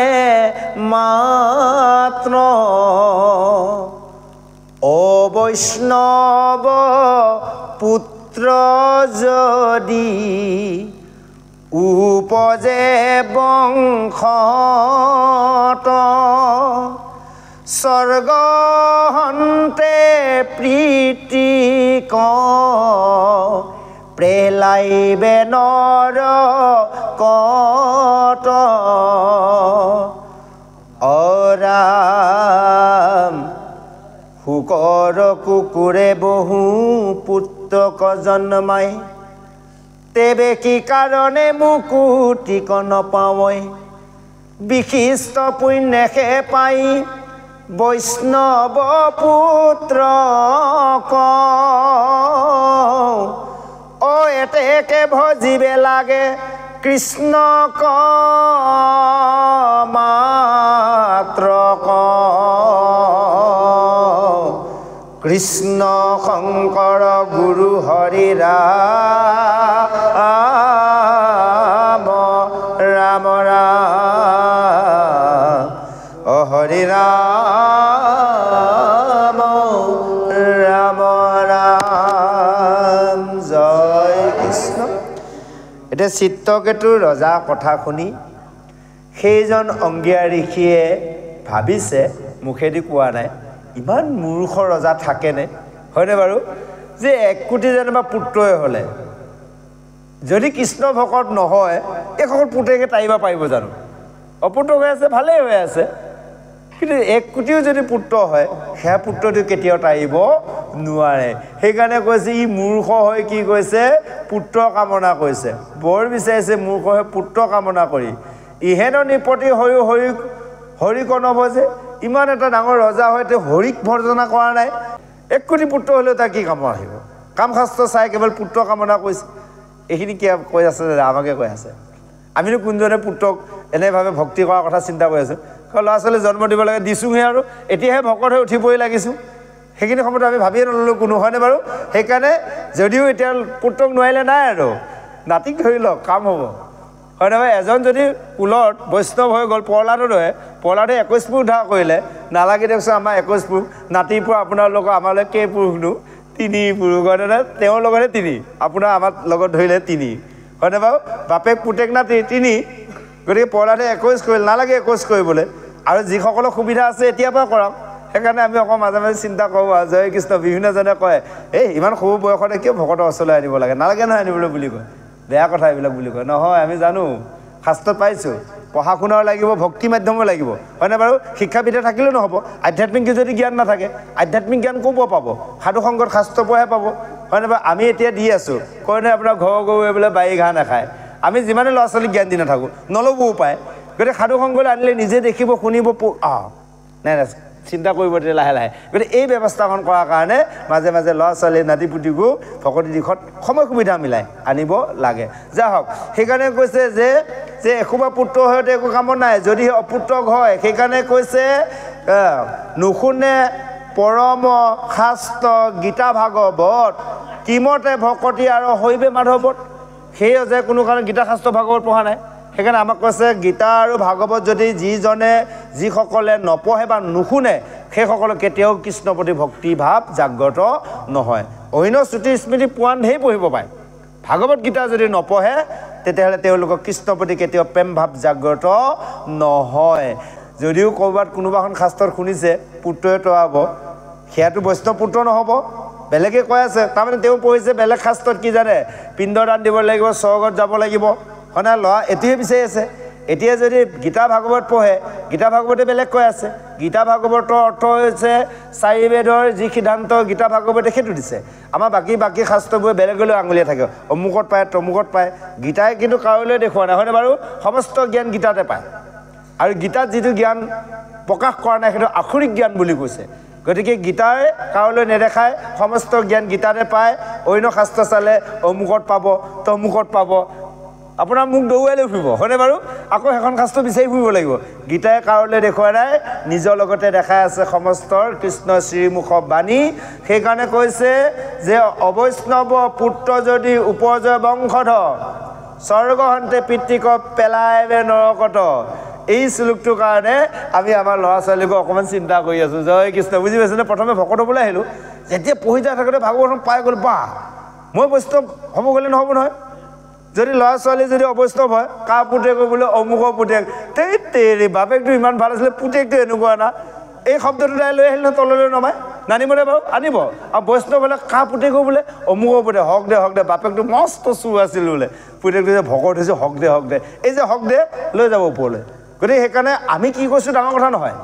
মাত্ৰ অবৈষ্ণৱ পুত্ৰ যদি উপজে বংশত স্বৰ্গহন্তে প্ৰীতিক প্ৰেলাইবে নৰকত অৰাম শুকৰ কুকুৰে বহু পুত্ৰক জন্মাই তেবে কি কাৰণে মুকুতিক নপাৱই বিশিষ্ট পুণ্যে পাই বৈষ্ণৱ পুত্ৰক এতেকে ভজিবে লাগে কৃষ্ণক মাত্ৰক কৃষ্ণ শংকৰ গুৰু হৰি ৰাম ৰাম ৰাম হৰি ৰাম ৰাম ৰাম জয় কৃষ্ণ। এতিয়া চিত্ৰকেতুৰ ৰজা কথা শুনি সেইজন অংগীয়া ঋষিয়ে ভাবিছে, মুখেদি কোৱা নাই, ইমান মূৰ্খ ৰজা থাকেনে, হয়নে বাৰু? যে 1 কোটি যেনিবা পুত্ৰই হ'লে যদি কৃষ্ণ ভকত নহয় এইসকল পুতেকে তাৰিব পাৰিব জানো? অপুত্ৰ হৈ আছে, ভালেই হৈ আছে, কিন্তু 1 কোটিও যদি পুত্ৰ হয় সেয়া পুত্ৰটো কেতিয়াও তাৰিব নোৱাৰে। সেইকাৰণে কৈছে ই মূৰ্খ হৈ কি কৈছে, পুত্ৰ কামনা কৰিছে, বৰ বিচাৰিছে মূৰ্খ হৈ পুত্ৰ কামনা কৰি। ইহেনৰ নিপতি হৈও হৰিক নভজে। ইমান এটা ডাঙৰ ৰজা হৈ তেওঁ হৰিক ভৰ্জনা কৰা নাই। 1 কোটি পুত্ৰ হ'লেও তাৰ কি কাম আহিব? কাম শাস্ত্ৰ চাই কেৱল পুত্ৰ কামনা কৰিছে। এইখিনি কি কৈ আছে, আমাকে কৈ আছে। আমিনো কোনজনে পুত্ৰক এনেভাৱে ভক্তি কৰাৰ কথা চিন্তা কৰি আছোঁ? ল'ৰা ছোৱালী জন্ম দিব লাগে, দিছোঁহে, আৰু এতিয়াহে ভকত হৈ উঠিবই লাগিছোঁ। সেইখিনি সময়ত আমি ভাবিয়ে নল'লোঁ কোনো, হয়নে বাৰু? সেইকাৰণে যদিও এতিয়া পুত্ৰক নোৱাৰিলে নাই আৰু নাতিক ধৰি লওক, কাম হ'ব, হয়নে বাৰু? এজন যদি কুলত বৈষ্ণৱ হৈ গ'ল, প্ৰহ্লাদৰ দৰে, প্ৰহ্লাদে 21 পুৰুষ ধাৰ কৰিলে, নালাগে দিয়কচোন আমাৰ 21 পুৰুষ, নাতিৰ পৰা আপোনালোকৰ আমালৈ কেই পুৰুষনো? 3 পুৰুষ, হয়নে? তেওঁৰ লগতে 3, আপোনাৰ আমাৰ লগত ধৰিলে 3, হয়নে বাৰু বাপেক পুতেক নাতি তিনি গতিকে প্ৰহ্লাদে 21 কৰিল নালাগে 21 কৰিবলৈ আৰু যিসকলৰ সুবিধা আছে এতিয়াৰ পৰা কৰক সেইকাৰণে আমি অকণ মাজে মাজে চিন্তা কৰোঁ আৰু জয় কৃষ্ণ বিভিন্নজনে কয় এই ইমান সৰু বয়সতে কিয় ভকতৰ ওচৰলৈ আনিব লাগে নালাগে নহয় আনিবলৈ বুলি কয় বেয়া কথা এইবিলাক বুলি কয় নহয় আমি জানো শাস্ত্ৰত পাইছোঁ পঢ়া শুনাও লাগিব ভক্তি মাধ্যমো লাগিব হয়নে বাৰু শিক্ষাবিধে থাকিলেও নহ'ব আধ্যাত্মিক যদি জ্ঞান নাথাকে আধ্যাত্মিক জ্ঞান ক'ৰ পৰা পাব সাধু সংগত শাস্ত্ৰৰ পৰাহে পাব হয়নে বাৰু আমি এতিয়া দি আছোঁ কয় নহয় আপোনাৰ ঘৰৰ গৰুৱে বোলে বাৰী ঘাঁহ নাখায় আমি যিমানে ল'ৰা ছোৱালীক জ্ঞান দি নাথাকোঁ নল'বও পায় গতিকে সাধু সংগলৈ আনিলে নিজে দেখিব শুনিব নাই নাই চিন্তা কৰিব তেতিয়া লাহে লাহে গতিকে এই ব্যৱস্থাখন কৰাৰ কাৰণে মাজে মাজে ল'ৰা ছোৱালী নাতি পুতিকো ভকতি দিশত সময় সুবিধা মিলাই আনিব লাগে যা হওক সেইকাৰণে কৈছে যে এসোপা পুত্ৰ হয়তো একো কামত নাই যদি অপুত্ৰক হয় সেইকাৰণে কৈছে নুশুনে পৰম শাস্ত্ৰ গীতা ভাগৱত কিমতে ভকতি আৰু শৈৱে মাধৱত সেয়ে যে কোনো কাৰণে গীতা শাস্ত্ৰ ভাগৱত পঢ়া নাই সেইকাৰণে আমাক কৈছে গীতা আৰু ভাগৱত যদি যিসকলে নপঢ়ে বা নুশুনে সেইসকলে কেতিয়াও কৃষ্ণৰ প্ৰতি ভক্তি ভাৱ জাগ্ৰত নহয় অন্য শ্ৰুতি স্মৃতি পুৰাণ ঢেৰ পঢ়িব পাৰে ভাগৱত গীতা যদি নপঢ়ে তেতিয়াহ'লে তেওঁলোকক কৃষ্ণৰ প্ৰতি কেতিয়াও প্ৰেম ভাৱ জাগ্ৰত নহয় যদিও ক'ৰবাত কোনোবাখন শাস্ত্ৰত শুনিছে পুত্ৰই তৰাব সেয়াটো বৈষ্ণৱ পুত্ৰ নহ'ব বেলেগে কৈ আছে তাৰমানে তেওঁ পঢ়িছে বেলেগ শাস্ত্ৰত কি জানে পিণ্ডদান দিব লাগিব স্বৰ্গত যাব লাগিব হয়নে ল'ৰা এইটোৱে বিচাৰি আছে এতিয়া যদি গীতা ভাগৱত পঢ়ে গীতা ভাগৱতে বেলেগ কৈ আছে গীতা ভাগৱতৰ অৰ্থ হৈছে 4 বেদৰ যি সিদ্ধান্ত গীতা ভাগৱতে সেইটো দিছে আমাৰ বাকী শাস্ত্ৰবোৰে বেলেগলৈ আঙুলিয়াই থাকে অমুকত পায় তমুকত পায় গীতাই কিন্তু কাৰোলৈ দেখুওৱা নাই হয়নে বাৰু সমস্ত জ্ঞান গীতাতে পায় আৰু গীতাত যিটো জ্ঞান প্ৰকাশ কৰা নাই সেইটো আখৰিক জ্ঞান বুলি কৈছে গতিকে গীতাই কাৰোলৈ নেদেখায় সমস্ত জ্ঞান গীতাতে পায় অন্য শাস্ত্ৰ চালে অমুকত পাব তমুকত পাব আপোনাৰ মুখ দৌৰাই লৈ ফুৰিব হয়নে বাৰু আকৌ সেইখন শাস্ত্ৰ বিচাৰি ফুৰিব লাগিব গীতাই কাৰোলৈ দেখুওৱা নাই নিজৰ লগতে দেখাই আছে সমস্তৰ কৃষ্ণ শ্ৰীমুখ বাণী সেইকাৰণে কৈছে যে অবৈষ্ণৱ পুত্ৰ যদি উপজয় বংশধৰ স্বৰ্গহন্তে পিতৃক পেলাইবে নৰকত এই শ্লোকটোৰ কাৰণে আমি আমাৰ ল'ৰা ছোৱালীকো অকণমান চিন্তা কৰি আছোঁ জয় কৃষ্ণ বুজি পাইছেনে প্ৰথমে ভকত হ'বলৈ আহিলোঁ যেতিয়া পঢ়ি যাই থাকোঁতে ভাগৱতখন পাই গ'ল বাহ মই বৈষ্ণৱ হ'ব গ'লে নহ'ব নহয় যদি ল'ৰা ছোৱালী যদি অবৈষ্ণৱ হয় কাৰ পুতেক বোলে অমুকৰ পুতেক তেৰি বাপেকটো ইমান ভাল আছিলে পুতেকটো এনেকুৱা না এই শব্দটো তাই লৈ আহিলে তললৈ নমাই নানিবনে বাৰু আনিব আৰু বৈষ্ণৱ হ'লে কাৰ পুতেক বোলে অমুকৰ পুতেক হওক দে বাপেকটো মস্ত চুৰ আছিল বোলে পুতেকটো যে ভকত হৈছে হওক দে এই যে হওক দে লৈ যাব ওপৰলৈ গতিকে সেইকাৰণে আমি কি কৈছোঁ ডাঙৰ কথা নহয়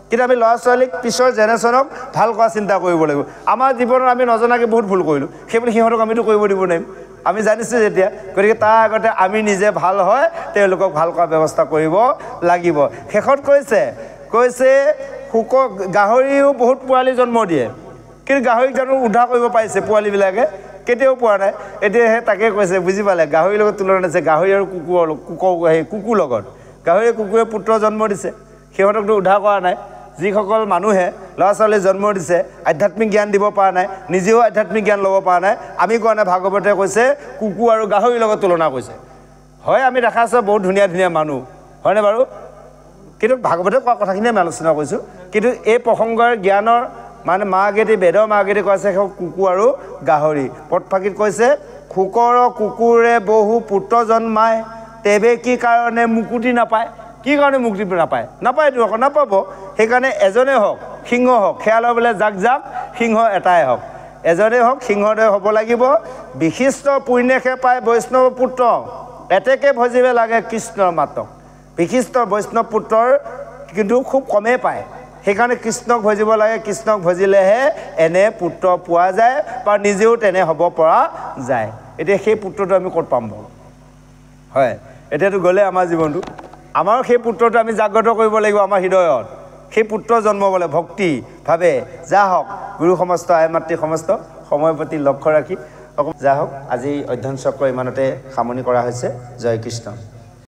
কিন্তু আমি ল'ৰা ছোৱালীক পিছৰ জেনেৰেশ্যনক ভাল কৰা চিন্তা কৰিব লাগিব আমাৰ জীৱনত আমি নজনাকৈ বহুত ভুল কৰিলোঁ সেইবুলি সিহঁতক আমিতো কৰিব দিব নোৱাৰিম আমি জানিছোঁ যেতিয়া গতিকে তাৰ আগতে আমি নিজে ভাল হয় তেওঁলোকক ভাল কৰা ব্যৱস্থা কৰিব লাগিব শেষত কৈছে গাহৰিও বহুত পোৱালি জন্ম দিয়ে কিন্তু গাহৰিক জানো উদ্ধাৰ কৰিব পাৰিছে পোৱালিবিলাকে কেতিয়াও পোৱা নাই এতিয়া সেই তাকে কৈছে বুজি পালে গাহৰিৰ লগত তুলনা দিছে গাহৰি আৰু কুকুৰ লগত গাহৰিয়ে কুকুৰে পুত্ৰ জন্ম দিছে সিহঁতকতো উদ্ধাৰ কৰা নাই যিসকল মানুহে ল'ৰা ছোৱালী জন্ম দিছে আধ্যাত্মিক জ্ঞান দিব পৰা নাই নিজেও আধ্যাত্মিক জ্ঞান ল'ব পৰা নাই আমি কোৱা নাই ভাগৱতে কৈছে কুকুৰ আৰু গাহৰিৰ লগত তুলনা কৰিছে হয় আমি দেখা আছে বহুত ধুনীয়া মানুহ হয়নে বাৰু কিন্তু ভাগৱতে কোৱা কথাখিনি আমি আলোচনা কৰিছোঁ কিন্তু এই প্ৰসংগৰ জ্ঞানৰ মানে মাগেদি বেদৰ মাগেদি কৈছে কুকুৰ আৰু গাহৰি পদফাঁকিত কৈছে কুকুৰে বহু পুত্ৰ জন্মায় তেবে কি কাৰণে মুকুতি নাপায় কি কাৰণে মুক্তি নাপায়তো আকৌ নাপাব সেইকাৰণে এজনে হওক সিংহ হওক খেয়ালৰ বোলে জাক সিংহ এটাই হওক এজনে হওক সিংহদৰে হ'ব লাগিব বিশিষ্ট পুণ্যেষে পায় বৈষ্ণৱ পুত্ৰ এতেকে ভজিব লাগে কৃষ্ণৰ মাতক বিশিষ্ট বৈষ্ণৱ পুত্ৰৰ কিন্তু খুব কমেই পায় সেইকাৰণে কৃষ্ণক ভজিব লাগে কৃষ্ণক ভজিলেহে এনে পুত্ৰ পোৱা যায় বা নিজেও তেনে হ'ব পৰা যায় এতিয়া সেই পুত্ৰটো আমি ক'ত পাম বাৰু হয় এতিয়াতো গ'লে আমাৰ জীৱনটো আমাৰ সেই পুত্ৰটো আমি জাগ্ৰত কৰিব লাগিব আমাৰ হৃদয়ত সেই পুত্ৰ জন্মাবলৈ ভক্তি ভাৱে যা হওক গুৰু সমস্ত আই মাতৃ সমস্ত সময়ৰ প্ৰতি লক্ষ্য ৰাখি যা হওক আজি অধ্যয়ন চক্ৰ ইমানতে সামৰণি কৰা হৈছে জয় কৃষ্ণ